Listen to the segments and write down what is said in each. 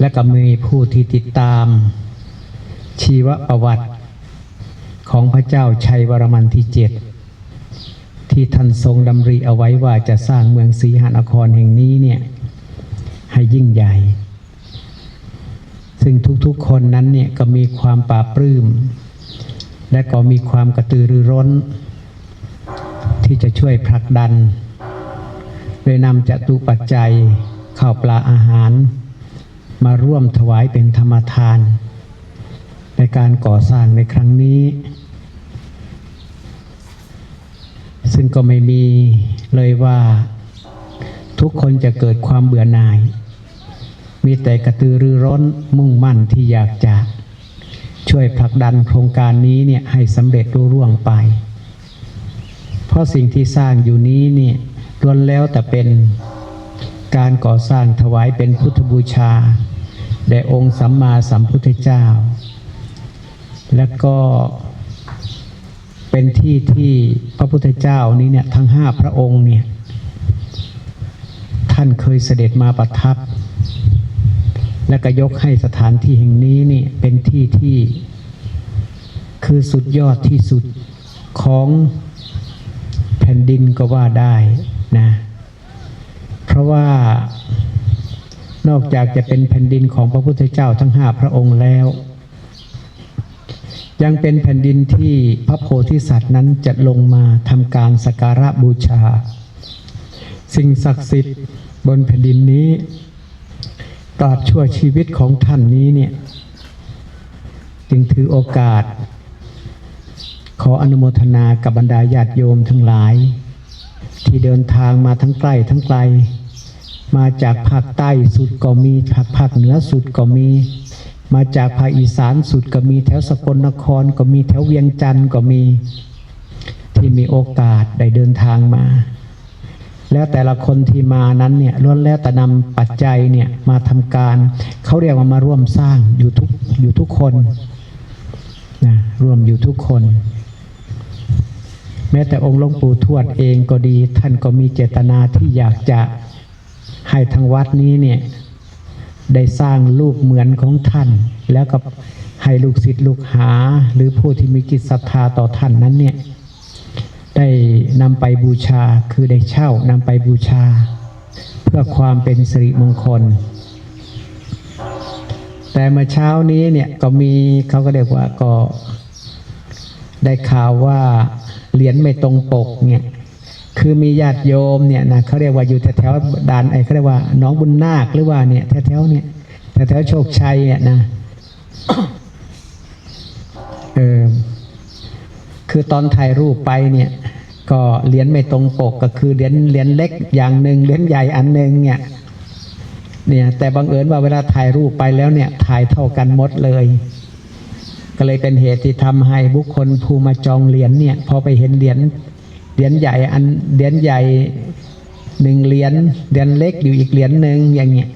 และก็มีผู้ที่ติดตามชีวประวัติของพระเจ้าชัยวรมันที่ 7ที่ท่านทรงดำริเอาไว้ว่าจะสร้างเมืองศรีหนครแห่งนี้เนี่ยให้ยิ่งใหญ่ซึ่งทุกๆคนนั้นเนี่ยก็มีความปราบปลื้มและก็มีความกระตือรือร้นที่จะช่วยผลักดันโดยนำจตุปัจจัยข้าวปลาอาหารมาร่วมถวายเป็นธรรมทานในการก่อสร้างในครั้งนี้ซึ่งก็ไม่มีเลยว่าทุกคนจะเกิดความเบื่อหน่ายมีแต่กระตือรือร้นมุ่งมั่นที่อยากจะช่วยผลักดันโครงการนี้เนี่ยให้สำเร็จรุ่งเรืองไปเพราะสิ่งที่สร้างอยู่นี้เนี่ยล้วนแล้วแต่เป็นการก่อสร้างถวายเป็นพุทธบูชาแด่องค์สัมมาสัมพุทธเจ้าและก็เป็นที่ที่พระพุทธเจ้านี้เนี่ยทั้ง5พระองค์เนี่ยท่านเคยเสด็จมาประทับและก็ยกให้สถานที่แห่งนี้นี่เป็นที่ที่คือสุดยอดที่สุดของแผ่นดินก็ว่าได้นะเพราะว่านอกจากจะเป็นแผ่นดินของพระพุทธเจ้าทั้ง5พระองค์แล้วยังเป็นแผ่นดินที่พระโพธิสัตว์นั้นจะลงมาทำการสักการะบูชาสิ่งศักดิ์สิทธิ์บนแผ่นดินนี้ตราบชั่วชีวิตของท่านนี้เนี่ยจึงถือโอกาสขออนุโมทนากับบรรดาญาติโยมทั้งหลายที่เดินทางมาทั้งใกล้ทั้งไกลมาจากภาคใต้สุดก็มีภาคเหนือสุดก็มีมาจากภาคอีสานสุดก็มีแถวสกลนครก็มีแถวเวียงจันทร์ก็มีที่มีโอกาสได้เดินทางมาแล้วแต่ละคนที่มานั้นเนี่ยล้วนแล้วแต่นำปัจจัยเนี่ยมาทำการเขาเรียกว่ามาร่วมสร้างอยู่ทุกคนนะร่วมอยู่ทุกคนแม้แต่องค์หลวงปู่ทวดเองก็ดีท่านก็มีเจตนาที่อยากจะให้ทางวัดนี้เนี่ยได้สร้างรูปเหมือนของท่านแล้วก็ให้ลูกศิษย์ลูกหาหรือผู้ที่มีจิตศรัทธาต่อท่านนั้นเนี่ยได้นำไปบูชาคือได้เช่านำไปบูชาเพื่อความเป็นสิริมงคลแต่เมื่อเช้านี้เนี่ยก็มีเขาก็เรียกว่าก็ได้ข่าวว่าเหรียญไม่ตรงปกเนี่ยคือมีญาติโยมเนี่ยนะเขาเรียกว่าอยู่แถวๆด่านเขาเรียกว่าน้องบุญนาคหรือว่าเนี่ยแถวๆเนี่ยแถวๆโชคชัยเนี่ยนะคือตอนถ่ายรูปไปเนี่ยก็เหรียญไม่ตรงปกก็คือเหรียญเล็กอย่างหนึ่งเหรียญใหญ่อันหนึ่งเนี่ยแต่บังเอิญว่าเวลาถ่ายรูปไปแล้วเนี่ยถ่ายเท่ากันหมดเลยก็เลยเป็นเหตุที่ทำให้บุคคลผู้มาจองเหรียญเนี่ยพอไปเห็นเหรียญใหญ่เหรียญใหญ่1เหรียญเล็กอยู่อีกเหรียญหนึ่งอย่างเงี้ย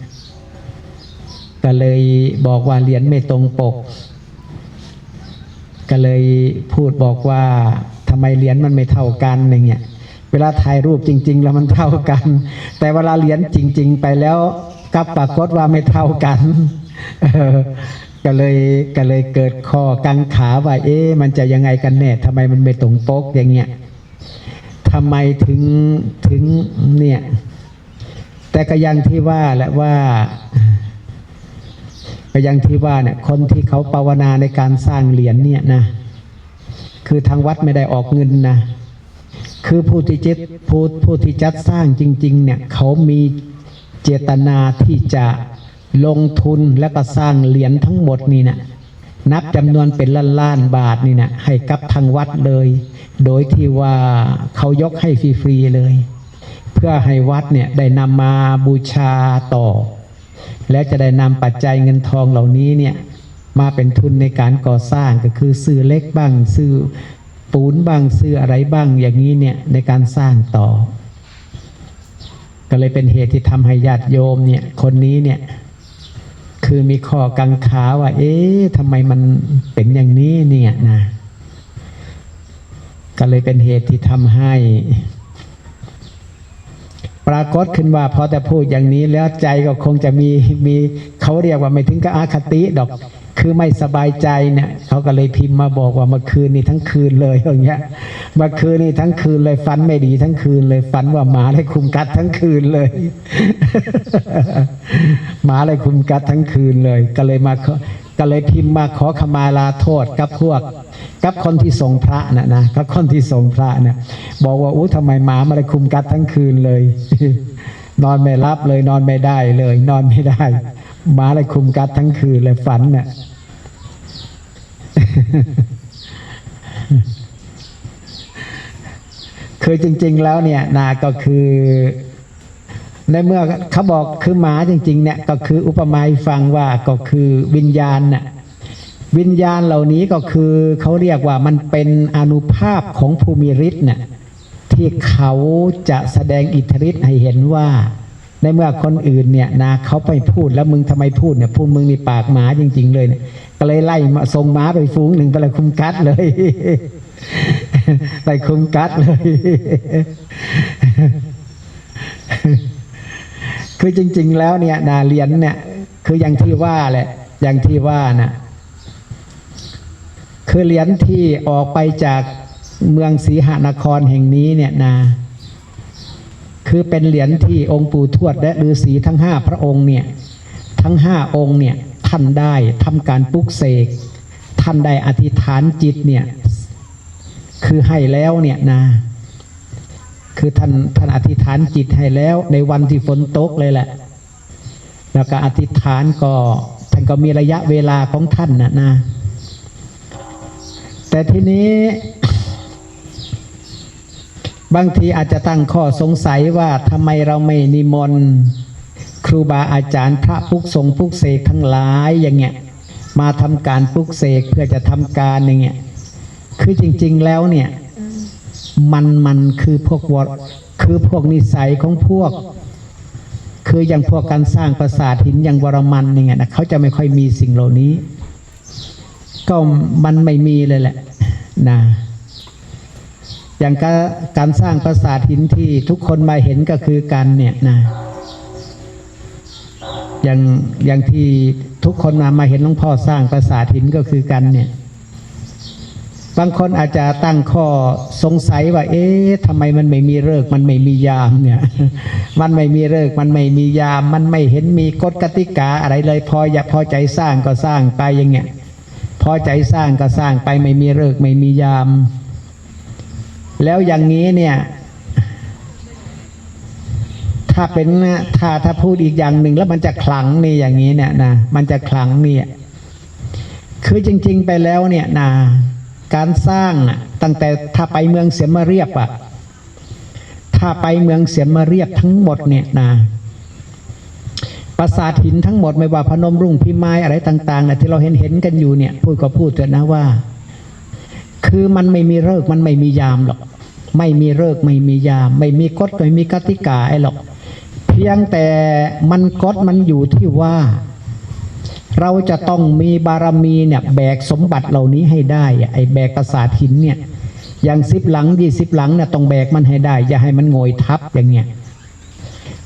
ก็เลยบอกว่าเหรียญไม่ตรงปกก็เลยพูดบอกว่าทำไมเหรียญมันไม่เท่ากันอย่างเงี้ยเวลาถ่ายรูปจริงๆแล้วมันเท่ากันแต่เวลาเหรียญจริงๆไปแล้วกลับปรากฏว่าไม่เท่ากันก็เลยเกิดข้อกังขาว่ามันจะยังไงกันแน่ทำไมมันไม่ตรงปกอย่างเงี้ยทำไมถึงเนี่ยแต่ก็ยังที่ว่าแหละว่าก็ยังที่ว่าเนี่ยคนที่เขาภาวนาในการสร้างเหรียญเนี่ยนะคือทางวัดไม่ได้ออกเงินนะคือผู้ที่จัดสร้างจริงๆเนี่ยเขามีเจตนาที่จะลงทุนแล้วก็สร้างเหรียญทั้งหมดนี่นะนับจำนวนเป็นล้านบาทนี่นะให้กับทางวัดเลยโดยที่ว่าเขายกให้ฟรีๆเลยเพื่อให้วัดเนี่ยได้นำมาบูชาต่อและจะได้นำปัจจัยเงินทองเหล่านี้เนี่ยมาเป็นทุนในการก่อสร้างก็คือซื้อเล็กบ้างซื้อปูนบ้างซื้ออะไรบ้างอย่างนี้เนี่ยในการสร้างต่อก็เลยเป็นเหตุที่ทำให้ญาติโยมเนี่ยคนนี้เนี่ยคือมีข้อกังขาว่าทำไมมันเป็นอย่างนี้เนี่ยนะก็เลยเป็นเหตุที่ทำให้ ปรากฏขึ้นว่าพอแต่พูดอย่างนี้แล้วใจก็คงจะมีเขาเรียกว่าไม่ถึงกับอคติดอกคือไม่สบายใจเนี่ยเขาก็เลยพิมพ์มาบอกว่าเมื่อคืนนี้ทั้งคืนเลยอย่างเงี้ยเมื่อคืนนี้ทั้งคืนเลยฝันไม่ดีทั้งคืนเลยฝันว่าหมาเลยคุมกัดทั้งคืนเลย หมาเลยคุมกัดทั้งคืนเลยก็เลยพิมพ์มาขอขมาลาโทษกับคนที่ส่งพระนะกับคนที่ส่งพระเนี่ยบอกว่าทำไมหมามาเลยคุมกัดทั้งคืนเลย นอนไม่รับเลยนอนไม่ได้เลยนอนไม่ได้หมาเลยคุมกัดทั้งคืนเลยฝันเนี่ย คือจริงๆแล้วเนี่ยนาก็คือในเมื่อเขาบอกคือหมาจริงๆเนี่ยก็คืออุปมาให้ฟังว่าก็คือวิญญาณน่ะวิญญาณเหล่านี้ก็คือเขาเรียกว่ามันเป็นอานุภาพของภูมิฤทธิ์เนี่ยที่เขาจะแสดงอิทธิฤทธิ์ให้เห็นว่าในเมื่อคนอื่นเนี่ยนะเขาไปพูดแล้วมึงทำไมพูดเนี่ยพูดมึงนี่ปากหมาจริงๆเลยเนี่ยก็เลยไล่ส่งหมาไปฝูงหนึ่งไปเลยคุมกัดเลย ไปคุมกัดเลย คือจริงๆแล้วเนี่ยนาเรียนเนี่ยคืออย่างที่ว่าแหละอย่างที่ว่านะคือเหรียญที่ออกไปจากเมืองศรีหนครแห่งนี้เนี่ยนะคือเป็นเหรียญที่องค์ปู่ทวดและฤาษีทั้ง5พระองค์เนี่ยทั้ง5องค์เนี่ยท่านได้ทำการปลุกเสกท่านได้อธิษฐานจิตเนี่ยคือให้แล้วเนี่ยนะคือท่านอธิษฐานจิตให้แล้วในวันที่ฝนตกเลยแหละแล้วก็อธิษฐานก็ท่านก็มีระยะเวลาของท่านนะแต่ทีนี้ บางทีอาจจะตั้งข้อสงสัยว่าทำไมเราไม่นิมนต์ครูบาอาจารย์พระปุกทรงปุกเสกทั้งหลายอย่างเงี้ยมาทำการปลุกเสกเพื่อจะทำการอย่างเงี้ยคือจริงๆแล้วเนี่ยมันคือพวกนิสัยของพวกคืออย่างพวกการสร้างปราสาทหินอย่างวรมันอย่างเงี้ยนะเขาจะไม่ค่อยมีสิ่งเหล่านี้ก็มันไม่มีเลยแหละนะอย่างการสร้างปราสาทหินที่ทุกคนมาเห็นก็คือกันเนี่ยนะอย่างที่ทุกคนมาเห็นหลวงพ่อสร้างปราสาทหินก็คือกันเนี่ยบางคนอาจจะตั้งข้อสงสัยว่าทำไมมันไม่มีฤกษ์มันไม่มียามเนี่ย มันไม่มีฤกษ์มันไม่มียามมันไม่เห็นมีกฎกติกาอะไรเลยพอใจสร้างก็สร้างไปอย่างเงี้ยพอใจสร้างก็สร้างไปไม่มีฤกษ์ไม่มียามแล้วอย่างนี้เนี่ยถ้าพูดอีกอย่างหนึ่งแล้วมันจะขลังนี่อย่างนี้เนี่ยนะมันจะขลังนี่คือจริงๆไปแล้วเนี่ยนะการสร้างตั้งแต่ถ้าไปเมืองเสียมเรียบถ้าไปเมืองเสียมเรียบทั้งหมดเนี่ยนะปราสาทหินทั้งหมดไม่ว่าพนมรุ้งพิมายอะไรต่างๆนะที่เราเห็นกันอยู่เนี่ยพูดก็พูดเถอะนะว่าคือมันไม่มีฤกษ์มันไม่มียามหรอกไม่มีฤกษ์ไม่มียามไม่มีกฎไม่มีกติกาไอ้หรอกเพียงแต่มันกฎมันอยู่ที่ว่าเราจะต้องมีบารมีเนี่ยแบกสมบัติเหล่านี้ให้ได้ไอ้แบกปราสาทหินเนี่ยอย่าง10 หลัง20 หลังเนี่ยต้องแบกมันให้ได้อย่าให้มันโงยทับอย่างเงี้ย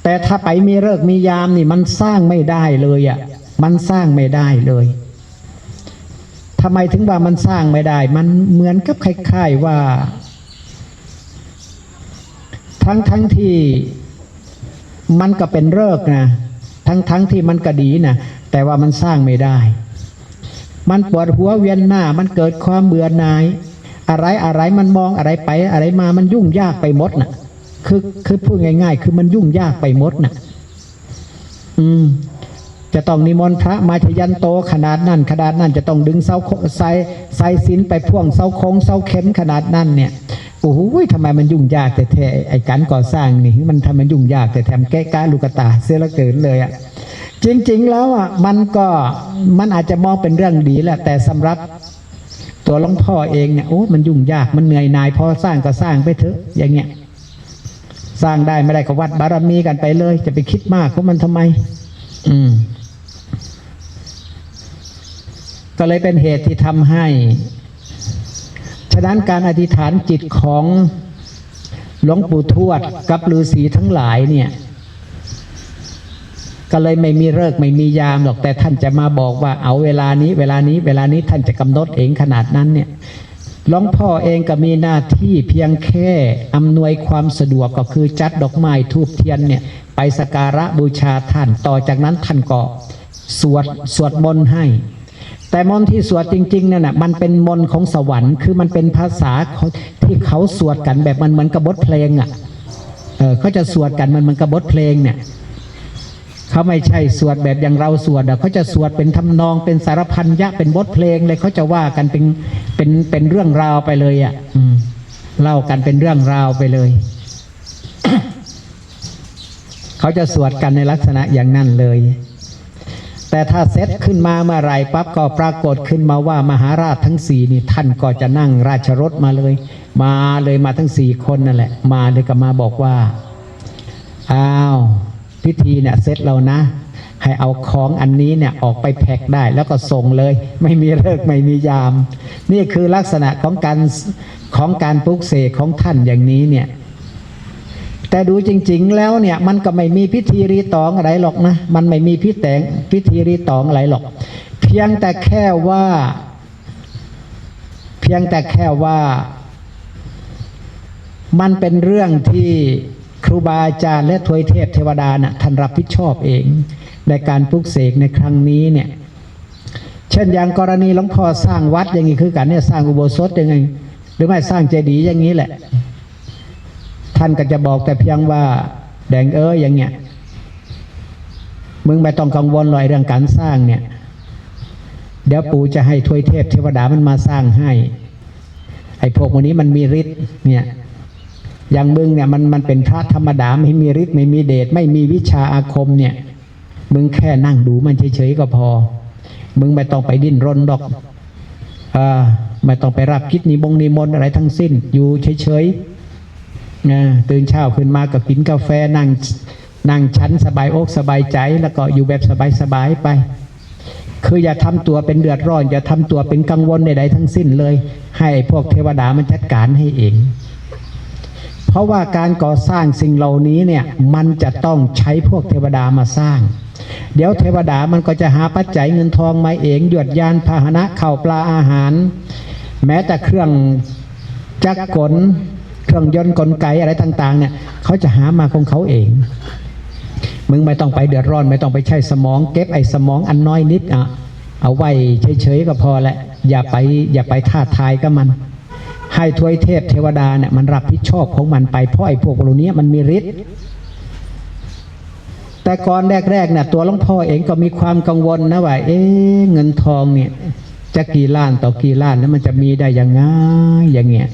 แต่ถ้าไปมีฤกษ์มียามนี่มันสร้างไม่ได้เลยมันสร้างไม่ได้เลยทำไมถึงว่ามันสร้างไม่ได้มันเหมือนกับคล้ายๆว่าทั้งที่มันก็เป็นฤกษ์นะทั้งที่มันก็ดีนะแต่ว่ามันสร้างไม่ได้มันปวดหัวเวียนหน้ามันเกิดความเบื่อหน่ายอะไรมันมองอะไรไปอะไรมามันยุ่งยากไปหมดน่ะคือพูดง่ายๆคือมันยุ่งยากไปหมดน่ะจะต้องนิมนต์พระมาชยันโตขนาดนั้นจะต้องดึงเสาไซสินไปพ่วงเสาโค้งเสาเข็มขนาดนั้นเนี่ยโอ้โหทำไมมันยุ่งยากแต่แท้ไอ้การก่อสร้างนี่มันทำมันยุ่งยากแต่แถมแก้กาลูกตาเสียละเกินเลยจริงๆแล้วมันอาจจะมองเป็นเรื่องดีแหละแต่สำหรับตัวหลวงพ่อเองเนี่ยมันยุ่งยากมันเหนื่อยหน่ายพอสร้างก็สร้างไปเถอะอย่างเงี้ยสร้างได้ไม่ได้ก็วัดบารมีกันไปเลยจะไปคิดมากเพราะมันทำไมก็เลยเป็นเหตุที่ทำให้ฉะนั้นการอธิษฐานจิตของ หลวงปู่ทวดกับฤาษีทั้งหลายเนี่ยก็เลยไม่มีฤกษ์ไม่มียามหรอกแต่ท่านจะมาบอกว่าเอาเวลานี้เวลานี้เวลานี้ท่านจะกำหนดเองขนาดนั้นเนี่ยหลวงพ่อเองก็มีหน้าที่เพียงแค่อำนวยความสะดวกก็คือจัดดอกไม้ธูปเทียนเนี่ยไปสักการะบูชาท่านต่อจากนั้นท่านก็สวดมนต์ให้แต่มนต์ที่สวดจริงๆนั่นน่ะมันเป็นมนต์ของสวรรค์คือมันเป็นภาษาที่เขาสวดกันแบบมันเหมือนกับบทเพลงอ่ะเขาจะสวดกันมันเหมือนกับบทเพลงเนี่ยเขาไม่ใช่สวดแบบอย่างเราสวดเขาจะสวดเป็นทำนองเป็นสารพันยะเป็นบทเพลงเลยเขาจะว่ากันเป็นเรื่องราวไปเลยอ่ะเล่ากันเป็นเรื่องราวไปเลย เขาจะสวดกันในลักษณะอย่างนั้นเลยแต่ถ้าเซตขึ้นมาเมื่อไรปั๊บก็ปรากฏขึ้นมาว่ามหาราชทั้งสี่นี่ท่านก็จะนั่งราชรถมาเลยมาทั้งสี่คนนั่นแหละมาเลยก็มาบอกว่าอ้าวพิธีเนี่ยเสร็จแล้วนะให้เอาของอันนี้เนี่ยออกไปแพ็คได้แล้วก็ส่งเลยไม่มีฤกษ์ไม่มียามนี่คือลักษณะของการปลุกเสกของท่านอย่างนี้เนี่ยแต่ดูจริงๆแล้วเนี่ยมันก็ไม่มีพิธีรีตองอะไรหรอกนะมันไม่มีพิธีรีตองอะไรหรอกเพียงแต่แค่ว่ามันเป็นเรื่องที่ครูบาอาจารย์และทวยเทพเทวดาน่ะท่านรับผิดชอบเองในการปลุกเสกในครั้งนี้เนี่ยเช่นอย่างกรณีหลวงพ่อสร้างวัดอย่างนี้คือกันเนี่ยสร้างอุโบสถยังไงหรือไม่สร้างเจดีย์อย่างนี้แหละท่านก็จะบอกแต่เพียงว่าแดงอย่างเงี้ยมึงไม่ต้องกังวลเลยเรื่องการสร้างเนี่ยเดี๋ยวปู่จะให้ทวยเทพเทวดามันมาสร้างให้ไอ้พวกวันนี้มันมีฤทธิ์เนี่ยอย่างมึงเนี่ยมันเป็นพระธรรมดาไม่มีฤทธิ์ไม่มีเดชไม่มีวิชาอาคมเนี่ยมึงแค่นั่งดูมันเฉยๆก็พอมึงไม่ต้องไปดิ้นรนดอกไม่ต้องไปรับกิจนิมนต์อะไรทั้งสิ้นอยู่เฉยๆตื่นเช้าขึ้นมาก็กินกาแฟนั่งชั้นสบายอกสบายใจแล้วก็อยู่แบบสบายๆไปคืออย่าทำตัวเป็นเดือดร้อนอย่าทำตัวเป็นกังวลใดๆทั้งสิ้นเลยให้พวกเทวดามันจัดการให้เองเพราะว่าการก่อสร้างสิ่งเหล่านี้เนี่ยมันจะต้องใช้พวกเทวดามาสร้างเดี๋ยวเทวดามันก็จะหาปัจจัยเงินทองมาเองยวดยานพาหนะข้าวปลาอาหารแม้แต่เครื่องจักรกลเครื่องยนต์กลไกอะไรต่างๆเนี่ยเขาจะหามาของเขาเองมึงไม่ต้องไปเดือดร้อนไม่ต้องไปใช้สมองเก็บไอ้สมองอันน้อยนิดเอาไว้เฉยๆก็พอแหละอย่าไปท้าทายกับมันให้ทวยเทพเทวดาเนี่ยมันรับผิดชอบของมันไปเพราะไอ้พวกเหล่านี้มันมีฤทธิ์แต่ก่อนแรกๆเนี่ยตัวหลวงพ่อเองก็มีความกังวลนะว่าเงินทองเนี่ยจะกี่ล้านต่อกี่ล้านแล้วมันจะมีได้ยังไงอย่างเงี้ย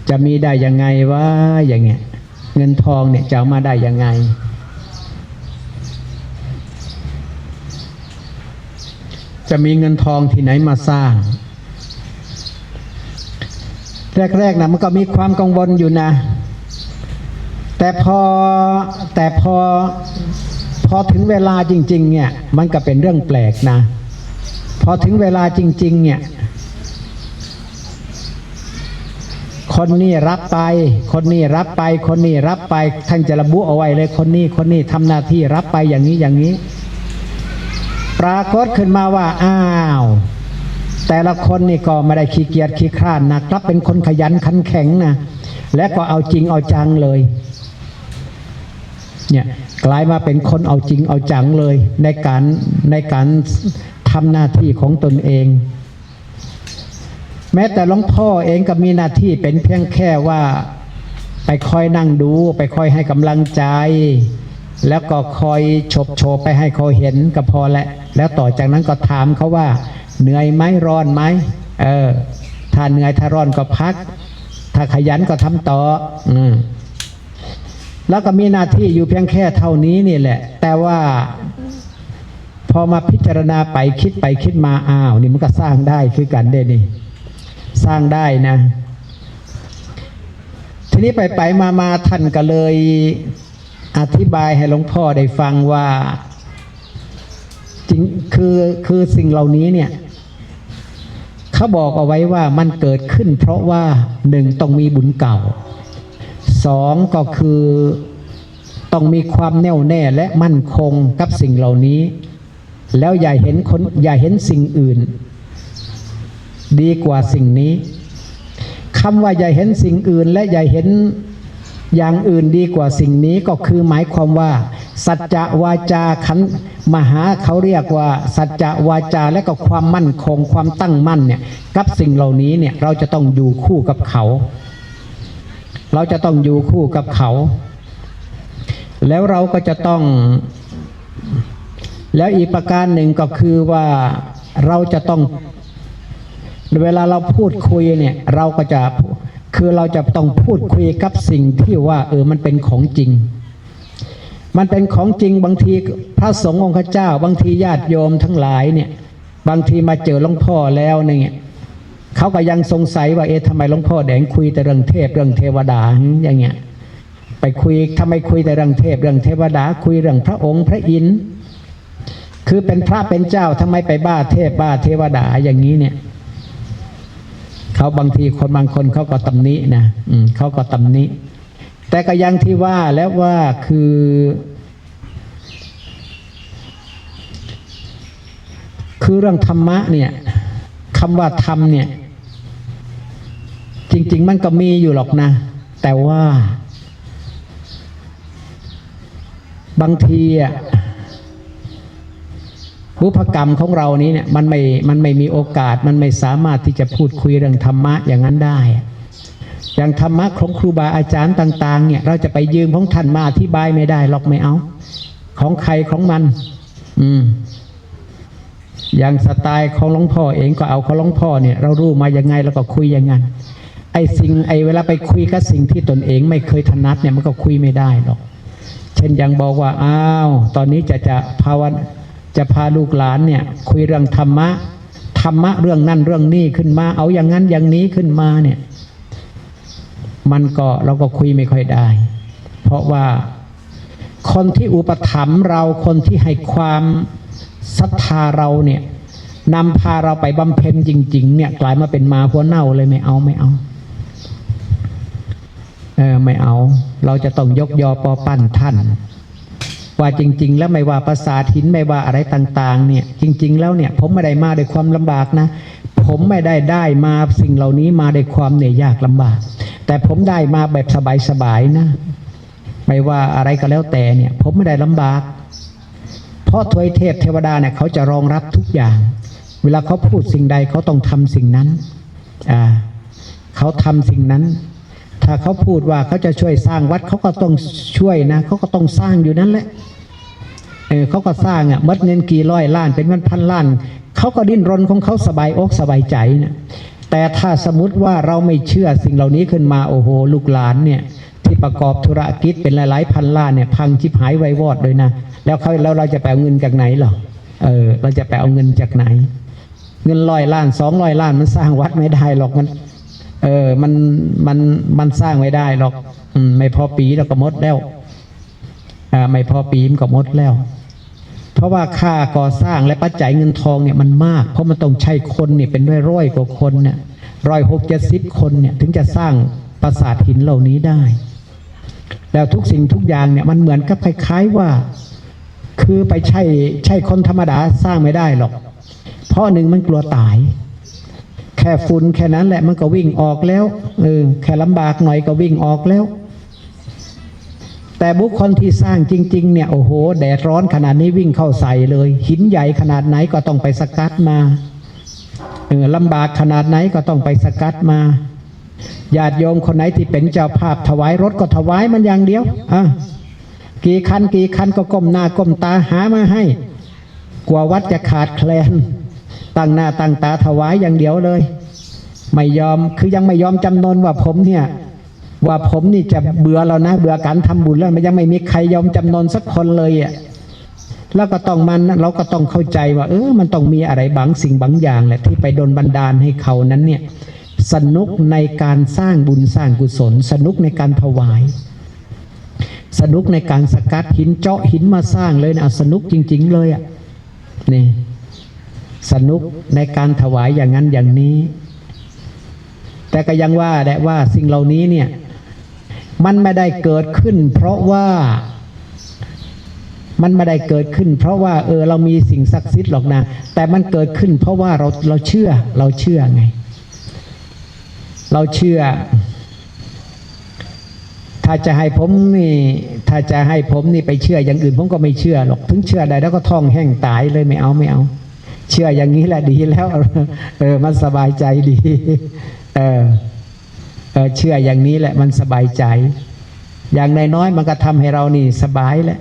จะมีได้ยังไงวะอย่างเงี้ยเงินทองเนี่ยจะเอามาได้ยังไงจะมีเงินทองที่ไหนมาสร้างแรกๆนะมันก็มีความกังวลอยู่นะแต่พอถึงเวลาจริงๆเนี่ยมันก็เป็นเรื่องแปลกนะพอถึงเวลาจริงๆเนี่ยคนนี้รับไปคนนี้รับไปคนนี้รับไปท่านจะระบุเอาไว้เลยคนนี้ทำหน้าที่รับไปอย่างนี้ปรากฏขึ้นมาว่าอ้าวแต่ละคนนี่ก็ไม่ได้ขี้เกียจขี้คร้านนะครับเป็นคนขยันขันแข็งนะและก็เอาจริงเอาจังเลยเนี่ยกลายมาเป็นคนเอาจริงเอาจังเลยในการทำหน้าที่ของตนเองแม้แต่หลวงพ่อเองก็มีหน้าที่เป็นเพียงแค่ว่าไปคอยนั่งดูไปคอยให้กำลังใจแล้วก็คอยโฉบไปให้เขาเห็นก็พอแล้วต่อจากนั้นก็ถามเขาว่าเหนื่อยไหมร้อนไหมถ้าเหนื่อยถ้าร้อนก็พักถ้าขยันก็ทำต่อแล้วก็มีหน้าที่อยู่เพียงแค่เท่านี้นี่แหละแต่ว่าพอมาพิจารณาไปคิดมาอ้าวนี่มันก็สร้างได้คือกันเด้นี่สร้างได้นะทีนี้ไปมาท่านก็เลยอธิบายให้หลวงพ่อได้ฟังว่าจริงคือสิ่งเหล่านี้เนี่ยเขาบอกเอาไว้ว่ามันเกิดขึ้นเพราะว่าหนึ่งต้องมีบุญเก่า สองก็คือต้องมีความแน่วแน่และมั่นคงกับสิ่งเหล่านี้แล้วอย่าเห็นสิ่งอื่นดีกว่าสิ่งนี้คำว่าอย่าเห็นสิ่งอื่นและอย่าเห็นอย่างอื่นดีกว่าสิ่งนี้ก็คือหมายความว่าสัจจะวาจาขันมหาเขาเรียกว่าสัจจะวาจาและก็ความมั่นคงความตั้งมั่นเนี่ยกับสิ่งเหล่านี้เนี่ยเราจะต้องอยู่คู่กับเขาเราจะต้องอยู่คู่กับเขาแล้วเราก็จะต้องแล้วอีกประการหนึ่งก็คือว่าเราจะต้องเวลาเราพูดคุยเนี่ยเราก็จะคือเราจะต้องพูดคุยกับสิ่งที่ว่ามันเป็นของจริงมันเป็นของจริงบางทีพระสงฆ์องค์เจ้าบางทีญาติโยมทั้งหลายเนี่ยบางทีมาเจอหลวงพ่อแล้วเนี่ยเขาก็ยังสงสัยว่าทำไมหลวงพ่อแดงคุยแต่เรื่องเทพเรื่องเทวดาอย่างเงี้ยไปคุยทำไมคุยแต่เรื่องเทพเรื่องเทวดาคุยเรื่องพระองค์พระอินทร์คือเป็นพระเป็นเจ้าทำไมไปบ้าเทพบ้าเทวดาอย่างนี้เนี่ยเขาบางทีคนบางคนเขาก็ตำหนินะเขาก็ตำหนิแต่ก็ยังที่ว่าแล้วว่าคือเรื่องธรรมะเนี่ยคำว่าธรรมเนี่ยจริงๆมันก็มีอยู่หรอกนะแต่ว่าบางทีบุพกรรมของเรานี้เนี่ยมันไม่มีโอกาสมันไม่สามารถที่จะพูดคุยเรื่องธรรมะอย่างนั้นได้อย่างธรรมะของครูบาอาจารย์ต่างๆเนี่ยเราจะไปยืมของท่านมาอธิบายไม่ได้หรอกไม่เอาของใครของมันอย่างสไตล์ของหลวงพ่อเองก็เอาของหลวงพ่อเนี่ยเรารู้มายังไงแล้วก็คุยอย่างนั้นเวลาไปคุยกับสิ่งที่ตนเองไม่เคยถนัดเนี่ยมันก็คุยไม่ได้หรอกเช่นอย่างบอกว่าตอนนี้จะพาลูกหลานเนี่ยคุยเรื่องธรรมะเรื่องนั่นเรื่องนี้ขึ้นมาเอาอย่างนั้นอย่างนี้ขึ้นมาเนี่ยเราก็คุยไม่ค่อยได้เพราะว่าคนที่อุปถัมภ์เราคนที่ให้ความศรัทธาเราเนี่ยนำพาเราไปบำเพ็ญจริงๆเนี่ยกลายมาเป็นหมาหัวเน่าเลยไม่เอาไม่เอาเราจะต้องยกยอปอปั้นท่านว่าจริงๆแล้วไม่ว่าปราสาทหินไม่ว่าอะไรต่างๆเนี่ยจริงๆแล้วเนี่ยผมไม่ได้มาด้วยความลำบากนะผมไม่ได้มาสิ่งเหล่านี้มาด้วยความเหนื่อยยากลำบากแต่ผมได้มาแบบสบายๆนะไม่ว่าอะไรก็แล้วแต่เนี่ยผมไม่ได้ลำบากเพราะทวยเทพเทวดาเนี่ยเขาจะรองรับทุกอย่างเวลาเขาพูดสิ่งใดเขาต้องทำสิ่งนั้นเขาทำสิ่งนั้นถ้าเขาพูดว่าเขาจะช่วยสร้างวัดเขาก็ต้องช่วยนะเขาก็ต้องสร้างอยู่นั่นแหละเขาก็สร้างมัดเงินกี่ร้อยล้านเป็นพันล้านเขาก็ดิ้นรนของเขาสบายอกสบายใจนะแต่ถ้าสมมติว่าเราไม่เชื่อสิ่งเหล่านี้ขึ้นมาโอ้โหลูกหลานเนี่ยที่ประกอบธุรกิจเป็นหลายๆพันล้านเนี่ยพังชิบหายไววอดเลยนะแล้วเราจะไปเอาเงินจากไหนหรอเราจะไปเอาเงินจากไหนเงิน100 ล้าน200 ล้านมันสร้างวัดไม่ได้หรอกมันสร้างไม่ได้หรอกไม่พอปีเราก็หมดแล้วไม่พอปีมันก็หมดแล้วเพราะว่าค่าก่อสร้างและปัจจัยเงินทองเนี่ยมันมากเพราะมันต้องใช้คนเนี่ยเป็นร้อยกว่าคนเนี่ย160-170 คนเนี่ยถึงจะสร้างปราสาทหินเหล่านี้ได้แล้วทุกสิ่งทุกอย่างเนี่ยมันเหมือนกับคล้ายๆว่าคือไปใช่คนธรรมดาสร้างไม่ได้หรอกเพราะหนึ่งมันกลัวตายแค่ฝุ่นแค่นั้นแหละมันก็วิ่งออกแล้วแค่ลำบากหน่อยก็วิ่งออกแล้วแต่บุคคลที่สร้างจริงๆเนี่ยโอ้โหแดดร้อนขนาดนี้วิ่งเข้าใส่เลยหินใหญ่ขนาดไหนก็ต้องไปสกัดมาลำบากขนาดไหนก็ต้องไปสกัดมาญาติโยมคนไหนที่เป็นเจ้าภาพถวายรถก็ถวายมันอย่างเดียวกี่คันก็ก้มหน้าก้มตาหามาให้กลัววัดจะขาดแคลนตั้งหน้าตั้งตาถวายอย่างเดียวเลยไม่ยอมคือยังไม่ยอมจำนนว่าผมนี่จะเบื่อแล้วนะเบื่อการทำบุญแล้วมันยังไม่มีใครยอมจำนนสักคนเลยแล้วก็ต้องเราก็ต้องเข้าใจว่ามันต้องมีอะไรบางสิ่งบางอย่างแหละที่ไปดลบันดาลให้เขานั้นเนี่ยสนุกในการสร้างบุญสร้างกุศลสนุกในการถวายสนุกในการสกัดหินเจาะหินมาสร้างเลยนะสนุกจริงๆเลยนี่สนุกในการถวายอย่างนั้นอย่างนี้แต่ก็ยังว่าสิ่งเหล่านี้เนี่ย มันไม่ได้เกิดขึ้นเพราะว่าเรามีสิ่งศักดิ์สิทธิ์หรอกนะแต่มันเกิดขึ้นเพราะว่าเราเชื่อไงเราเชื่อถ้าจะให้ผมนี่ไปเชื่ออย่างอื่นผมก็ไม่เชื่อหรอกถึงเชื่อได้แล้วก็ท้องแห้งตายเลยไม่เอาเชื่ออย่างนี้แหละดีแล้วมันสบายใจดีเชื่ออย่างนี้แหละมันสบายใจอย่างน้อยๆมันก็ทำให้เรานี่สบายแหละ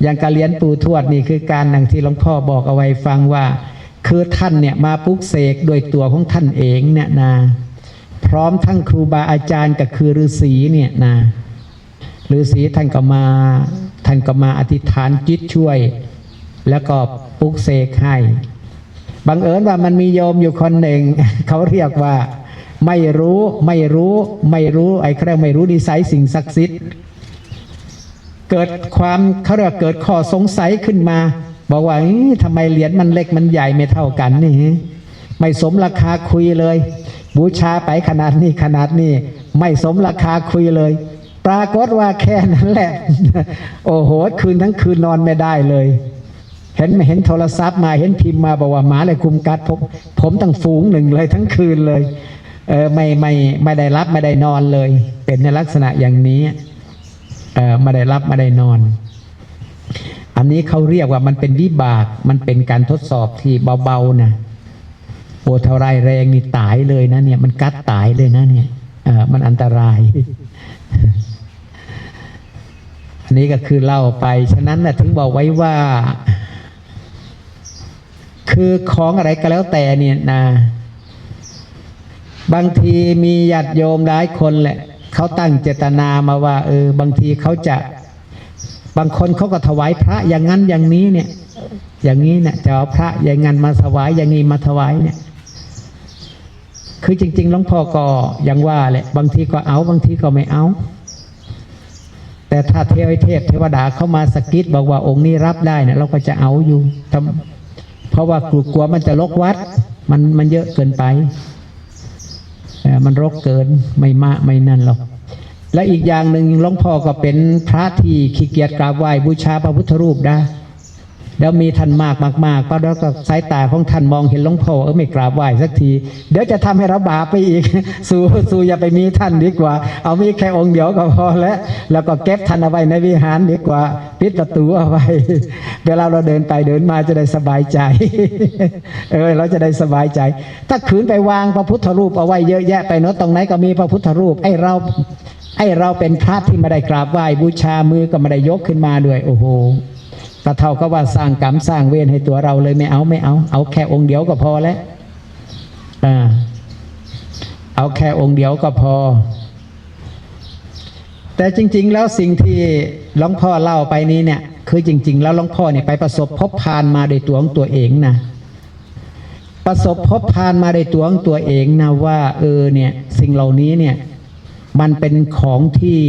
อย่างการเรียนปู่ทวดนี่คือการหนังที่หลวงพ่อบอกเอาไว้ฟังว่าคือท่านเนี่ยมาปลุกเสกโดยตัวของท่านเองเนี่ยนะพร้อมทั้งครูบาอาจารย์ก็คือฤาษีเนี่ยนะฤาษีท่านก็มาอธิษฐานจิตช่วยแล้วก็ปลุกเสกให้บังเอิญว่ามันมีโยมอยู่คนหนึ่ง เขาเรียกว่าไม่รู้ไอ้ใครไม่รู้นิสัยสิ่งศักดิ์สิทธิ์เกิดเขาเรียกเกิดข้อสงสัยขึ้นมาบอกว่าทำไมเหรียญมันเล็กมันใหญ่ไม่เท่ากันนี่ไม่สมราคาคุยเลยบูชาไปขนาดนี้ไม่สมราคาคุยเลยปรากฏว่าแค่นั้นแหละโอ้โหคืนทั้งคืนนอนไม่ได้เลยเห็นโทรศัพท์มาเห็นพิมพ์มาบอกว่าหมาเลยคุมกัดผมตั้งฝูงหนึ่งเลยทั้งคืนเลยไม่ได้รับไม่ได้นอนเลยเป็นในลักษณะอย่างนี้ไม่ได้รับไม่ได้นอนอันนี้เขาเรียกว่ามันเป็นวิบากมันเป็นการทดสอบที่เบาๆนะโอ้เท่าไรแรงนี่ตายเลยนะเนี่ยมันกัดตายเลยนะเนี่ยมันอันตราย อันนี้ก็คือเล่าไปฉะนั้นนะถึงบอกไว้ว่าคือของอะไรก็แล้วแต่เนี่ยนะบางทีมีญาติโยมหลายคนแหละเขาตั้งเจตนามาว่าบางทีเขาจะบางคนเขาก็ถวายพระอย่างนั้นอย่างนี้เนี่ยอย่างนี้เนี่ยจะเอาพระอย่างงั้นมาถวายอย่างนี้มาถวายเนี่ยคือจริงๆหลวงพ่อก็ยังว่าแหละบางทีก็เอาบางทีก็ไม่เอาแต่ถ้าเทวดาเข้ามาสกิดบอกว่าองค์นี้รับได้เนี่ยเราก็จะเอาอยู่เพราะว่ากลัวมันจะรกวัดมันเยอะเกินไปมันรกเกินไม่มากไม่นั่นหรอกและอีกอย่างหนึ่งหลวงพ่อก็เป็นพระที่ขี้เกียจกราบไหว้บูชาพระพุทธรูปนะแล้วมีท่านมากก็แล้วก็สายตาของท่านมองเห็นหลวงพ่อไม่กราบไหว้สักทีเดี๋ยวจะทำให้เราบาปไปอีก สู้อย่าไปมีท่านดีกว่าเอามีแค่องค์เดียวก็พอแล้วก็เก็บท่านเอาไว้ในวิหารดีกว่าปิดประตูเอาไว้เวลาเราเดินไปเดินมาจะได้สบายใจ เราจะได้สบายใจถ้าขืนไปวางพระพุทธรูปเอาไว้เยอะแยะไปเนาะตรงไหนก็มีพระพุทธรูปไอ้เราเป็นพระที่ไม่ได้กราบไหว้บูชามือก็ไม่ได้ยกขึ้นมาด้วยโอ้โหก็เท่ากับว่าสร้างกรรมสร้างเวรให้ตัวเราเลยไม่เอาแค่องค์เดียวก็พอแล้วเอาแค่องค์เดียวก็พอแต่จริงๆแล้วสิ่งที่หลวงพ่อเล่าไปนี้เนี่ยคือจริงๆแล้วหลวงพ่อเนี่ยไปประสบพบพานมาโดยตัวของตัวเองนะประสบพบพานมาโดยตัวของตัวเองนะว่าเนี่ยสิ่งเหล่านี้เนี่ยมันเป็นของที่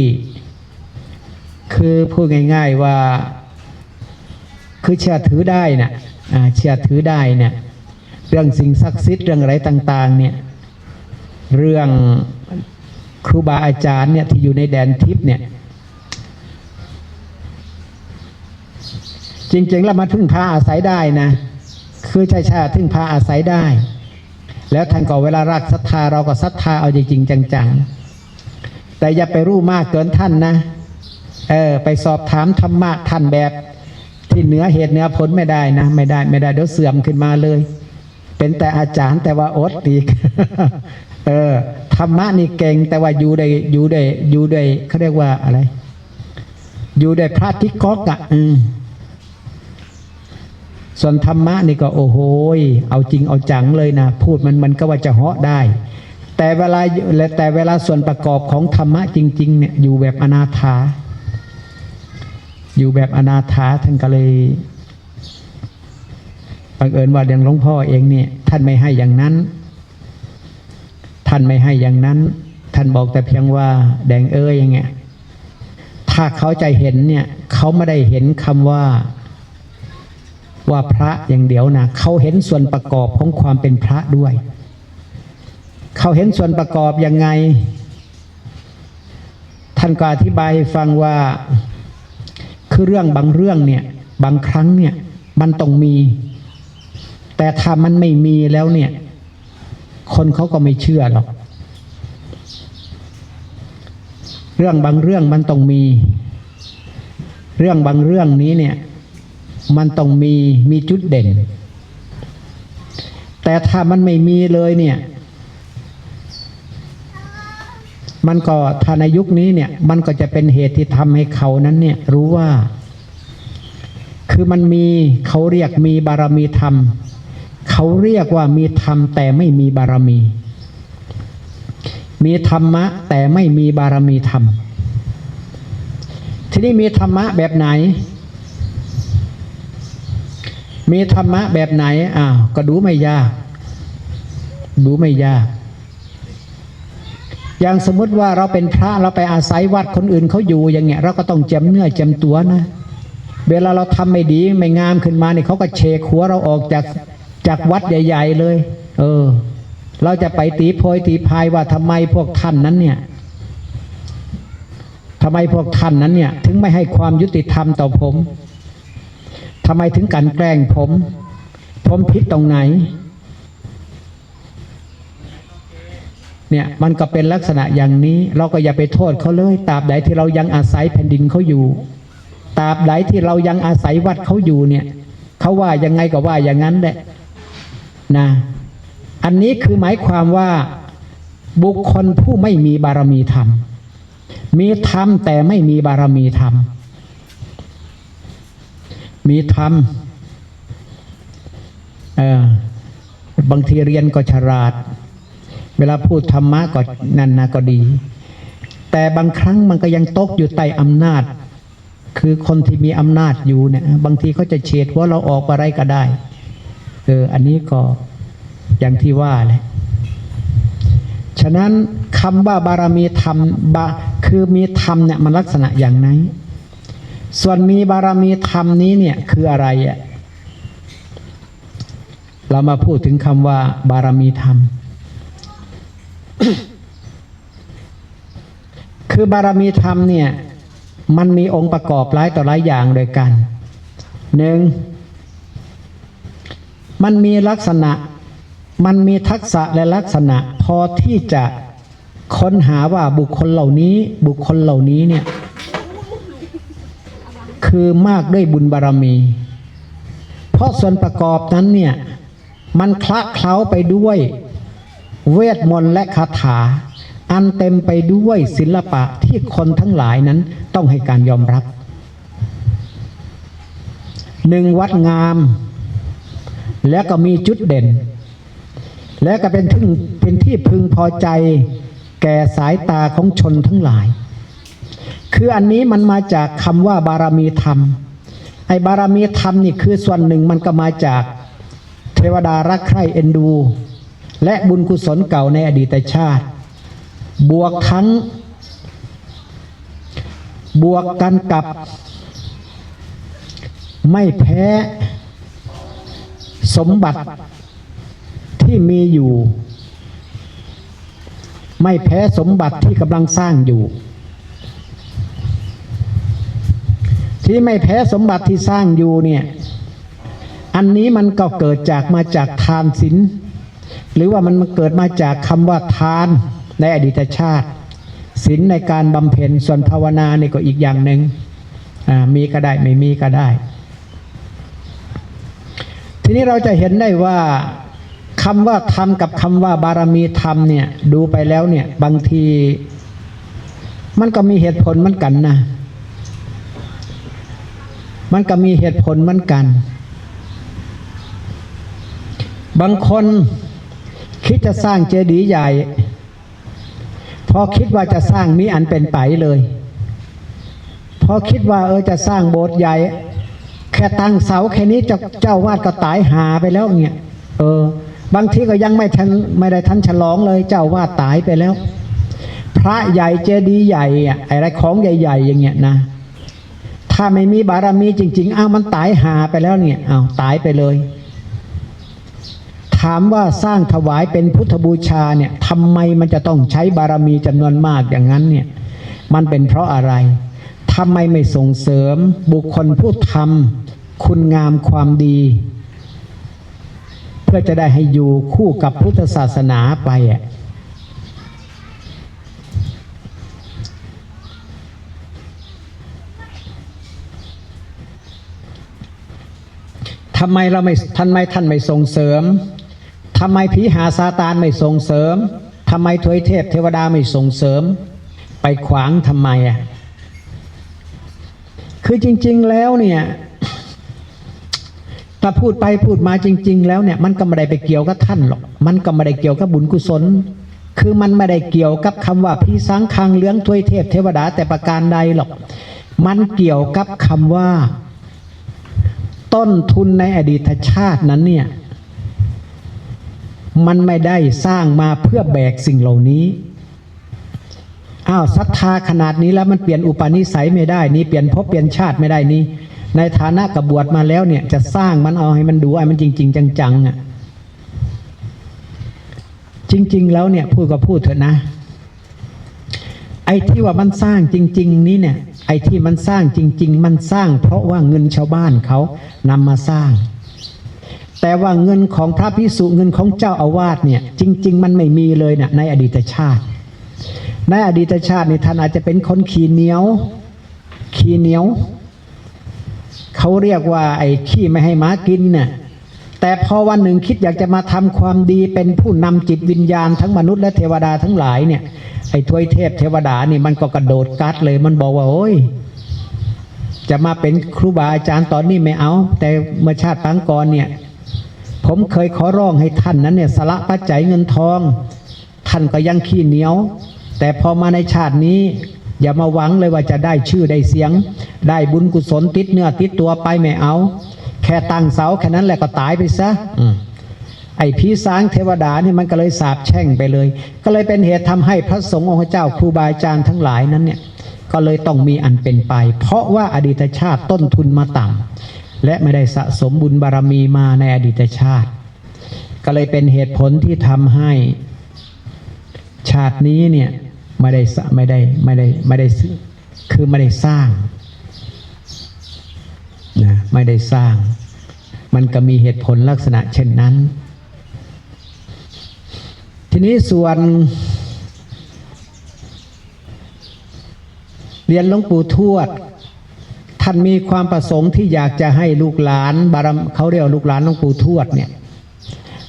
คือพูดง่ายๆว่าคือเชื่อถือได้นะเชื่อถือได้เนี่ยเรื่องสิ่งศักดิ์สิทธิ์เรื่องอะไรต่างๆเนี่ยเรื่องครูบาอาจารย์เนี่ยที่อยู่ในแดนทิพย์เนี่ยจริงๆแล้วมาพึ่งพาอาศัยได้นะคือชาพึ่งพาอาศัยได้แล้วท่านก็เวลารักศรัทธาเราก็ศรัทธาเอาจริงๆจังๆแต่อย่าไปรู้มากเกินท่านนะไปสอบถามธรรมะท่านแบบที่เหนือเหตุเหนือผลไม่ได้นะไม่ได้เดี๋ยวเสื่อมขึ้นมาเลยเป็นแต่อาจารย์แต่ว่าอดอีก ธรรมะนี่เก่งแต่ว่าอยู่ได้เขาเรียกว่าอะไรอยู่ได้พระทิกอกะส่วนธรรมะนี่ก็โอ้โหเอาจริงเอาจังเลยนะพูดมันก็ว่าจะเหาะได้แต่เวลาส่วนประกอบของธรรมะจริงๆเนี่ยอยู่แบบอนาถาท่านก็เลยบังเอิญว่าอย่างหลวงพ่อเองเนี่ยท่านไม่ให้อย่างนั้นท่านบอกแต่เพียงว่าแดงอย่างเงี้ยถ้าเขาใจเห็นเนี่ยเขาไม่ได้เห็นคำว่าพระอย่างเดียวนะเขาเห็นส่วนประกอบของความเป็นพระด้วยเขาเห็นส่วนประกอบยังไง ท่านก็อธิบายให้ฟังว่าคือเรื่องบางเรื่องเนี่ยบางครั้งเนี่ยมันต้องมีแต่ถ้ามันไม่มีแล้วเนี่ยคนเขาก็ไม่เชื่อหรอกเรื่องบางเรื่องมันต้องมีเรื่องบางเรื่องนี้เนี่ยมันต้องมีจุดเด่นแต่ถ้ามันไม่มีเลยเนี่ยมันก็ถ้าในยุคนี้เนี่ยมันก็จะเป็นเหตุที่ทำให้เขานั้นเนี่ยรู้ว่าคือมันมีเขาเรียกมีบารมีธรรมเขาเรียกว่ามีธรรมแต่ไม่มีบารมีมีธรรมะแต่ไม่มีบารมีธรรมทีนี้มีธรรมะแบบไหนมีธรรมะแบบไหนก็ดูไม่ยากดูไม่ยากอย่างสมมติว่าเราเป็นพระเราไปอาศัยวัดคนอื่นเขาอยู่อย่างเงี้ยเราก็ต้องเจ็บเนื้อเจ็บตัวนะเวลาเราทำไม่ดีไม่งามขึ้นมาเนี่ยเขาก็เชกหัวเราออกจากวัดใหญ่ๆเลยเราจะไปตีโพยตีพายว่าทำไมพวกท่านนั้นเนี่ยทำไมพวกท่านนั้นเนี่ยถึงไม่ให้ความยุติธรรมต่อผมทำไมถึงกันแกล้งผมผิดตรงไหนเนี่ยมันก็เป็นลักษณะอย่างนี้เราก็อย่าไปโทษเขาเลยตราบใดที่เรายังอาศัยแผ่นดินเขาอยู่ตราบใดที่เรายังอาศัยวัดเขาอยู่เนี่ยเขาว่ายังไงก็ว่าอย่างนั้นแหละนะอันนี้คือหมายความว่าบุคคลผู้ไม่มีบารมีธรรมมีธรรมแต่ไม่มีบารมีธรรมมีธรรมบางทีเรียนก็ฉลาดเวลาพูดธรรมะก็นั่นนะก็ดีแต่บางครั้งมันก็ยังตกอยู่ใต้อำนาจคือคนที่มีอำนาจอยู่เนี่ยบางทีเขาจะเฉดว่าเราออกอะไรก็ได้อันนี้ก็อย่างที่ว่าแหละฉะนั้นคำว่าบารมีธรรมคือมีธรรมเนี่ยมันลักษณะอย่างไหนส่วนมีบารมีธรรมนี้เนี่ยคืออะไรเรามาพูดถึงคำว่าบารมีธรรม คือบารมีธรรมเนี่ยมันมีองค์ประกอบหลายต่อหลายอย่างโดยกันหนึ่งมันมีลักษณะมันมีทักษะและลักษณะพอที่จะค้นหาว่าบุคคลเหล่านี้เนี่ยคือมากด้วยบุญบารมีเพราะส่วนประกอบนั้นเนี่ยมันคละเคล้าไปด้วยเวทมนต์และคาถาอันเต็มไปด้วยศิลปะที่คนทั้งหลายนั้นต้องให้การยอมรับหนึ่งวัดงามและก็มีจุดเด่นและก็เป็นที่พึงพอใจแก่สายตาของชนทั้งหลายคืออันนี้มันมาจากคำว่าบารมีธรรมไอ้บารมีธรรมนี่คือส่วนหนึ่งมันก็มาจากเทวดารักใคร่เอ็นดูและบุญกุศลเก่าในอดีตชาติบวกกันกับไม่แพ้สมบัติที่มีอยู่ไม่แพ้สมบัติที่กำลังสร้างอยู่ที่ไม่แพ้สมบัติที่สร้างอยู่เนี่ยอันนี้มันก็เกิดมาจากทานศีลหรือว่ามันเกิดมาจากคำว่าทานในอดีตชาติศีลในการบำเพ็ญส่วนภาวนาเนี่ยก็อีกอย่างหนึ่งมีก็ได้ไม่มีก็ได้ทีนี้เราจะเห็นได้ว่าคำว่าธรรมกับคำว่าบารมีธรรมเนี่ยดูไปแล้วเนี่ยบางทีมันก็มีเหตุผลเหมือนกันนะมันก็มีเหตุผลเหมือนกันบางคนคิดจะสร้างเจดีย์ใหญ่พอคิดว่าจะสร้างมีอันเป็นไปเลยพอคิดว่าจะสร้างโบสถ์ใหญ่แค่ตั้งเสาแค่นี้เจ้าวาดก็ตายหาไปแล้วเนี่ยบางทีก็ยังไม่ได้ทันฉลองเลยเจ้าวาดตายไปแล้วพระใหญ่เจดีย์ใหญ่อะไรของใหญ่ๆอย่างเงี้ยนะถ้าไม่มีบารมีจริงๆมันตายหาไปแล้วเนี่ยตายไปเลยถามว่าสร้างถวายเป็นพุทธบูชาเนี่ยทำไมมันจะต้องใช้บารมีจำนวนมากอย่างนั้นเนี่ย มันเป็นเพราะอะไรทำไมไม่ส่งเสริมบุคคลผู้ทำคุณงามความดี เพื่อจะได้ให้อยู่คู่กับพุทธศาสนาไปทำไมท่านไม่ส่งเสริมทำไมผีหาซาตานไม่ส่งเสริมทำไมทวยเทพเทวดาไม่ส่งเสริมไปขวางทำไมคือจริงๆแล้วเนี่ยถ้าพูดไปพูดมาจริงๆแล้วเนี่ยมันก็ไม่ได้ไปเกี่ยวกับท่านหรอกมันก็ไม่ได้เกี่ยวกับบุญกุศลคือมันไม่ได้เกี่ยวกับคำว่าผีสางคังเลี้ยงทวยเทพเทวดาแต่ประการใดหรอกมันเกี่ยวกับคำว่าต้นทุนในอดีตชาตินั้นเนี่ยมันไม่ได้สร้างมาเพื่อแบกสิ่งเหล่านี้ศรัทธาขนาดนี้แล้วมันเปลี่ยนอุปนิสัยไม่ได้นี่เปลี่ยนภพเปลี่ยนชาติไม่ได้นี่ในฐานะกบวชมาแล้วเนี่ยจะสร้างมันเอาให้มันดูไอ้มันจริงๆจังๆจริงๆแล้วเนี่ยพูดก็พูดเถอะนะไอ้ที่ว่ามันสร้างจริงๆนี้เนี่ยไอ้ที่มันสร้างจริงๆมันสร้างเพราะว่าเงินชาวบ้านเขานำมาสร้างแต่ว่าเงินของพระภิกษุเงินของเจ้าอาวาสเนี่ยจริงๆมันไม่มีเลยนะในอดีตชาติในอดีตชาตินี่ท่านอาจจะเป็นคนขี้เหนียวเขาเรียกว่าไอ้ขี้ไม่ให้หมากินน่ะแต่พอวันหนึ่งคิดอยากจะมาทำความดีเป็นผู้นำจิตวิญญาณทั้งมนุษย์และเทวดาทั้งหลายเนี่ยไอ้ทวยเทพเทวดานี่มันก็กระโดดกัดเลยมันบอกว่าโอ้ยจะมาเป็นครูบาอาจารย์ตอนนี้ไม่เอาแต่เมื่อชาติปางก่อนเนี่ยผมเคยขอร้องให้ท่านนั้นเนี่ยสละปัจจัยเงินทองท่านก็ยังขี้เหนียวแต่พอมาในชาตินี้อย่ามาหวังเลยว่าจะได้ชื่อได้เสียงได้บุญกุศลติดเนื้อติดตัวไปไม่เอาแค่ตั้งเสาแค่นั้นแหละก็ตายไปซะไอ้ผีสางเทวดานี่มันก็เลยสาปแช่งไปเลยก็เลยเป็นเหตุทำให้พระสงฆ์องค์เจ้าครูบาอาจารย์ทั้งหลายนั้นเนี่ยก็เลยต้องมีอันเป็นไปเพราะว่าอดีตชาติต้นทุนมาต่ำและไม่ได้สะสมบุญบารมีมาในอดีตชาติก็เลยเป็นเหตุผลที่ทำให้ชาตินี้เนี่ยไม่ได้คือไม่ได้สร้างนะไม่ได้สร้างมันก็มีเหตุผลลักษณะเช่นนั้นทีนี้ส่วนเรียนหลวงปู่ทวดท่านมีความประสงค์ที่อยากจะให้ลูกหลานเขาเรียกลูกหลานหลวงปู่ทวดเนี่ย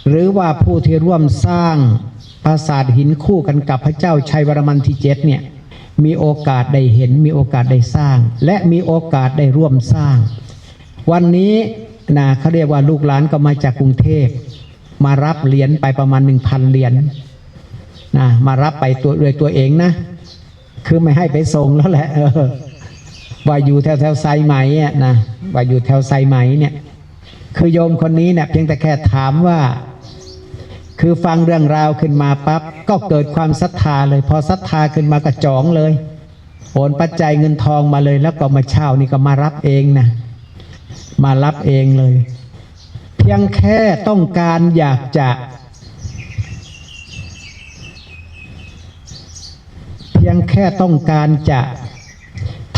หรือว่าผู้ที่ร่วมสร้างปราสาทหินคู่กันกับพระเจ้าชัยวรมันที่ 7เนี่ยมีโอกาสได้เห็นมีโอกาสได้สร้างและมีโอกาสได้ร่วมสร้างวันนี้นะเขาเรียกว่าลูกหลานก็มาจากกรุงเทพมารับเหรียญไปประมาณ 1,000 เหรียญนะมารับไปด้วยตัวเองนะคือไม่ให้ไปส่งแล้วแหละว่าอยู่แถวไซไหมนะว่าอยู่แถวไซไหมเนี่ยคือโยมคนนี้เนี่ยเพียงแต่แค่ถามว่าคือฟังเรื่องราวขึ้นมาปั๊บก็เกิดความศรัทธาเลยพอศรัทธาขึ้นมาก็จองเลยโอนปัจจัยเงินทองมาเลยแล้วก็มาเช่านี่ก็มารับเองนะมารับเองเลยเพียงแค่ต้องการอยากจะ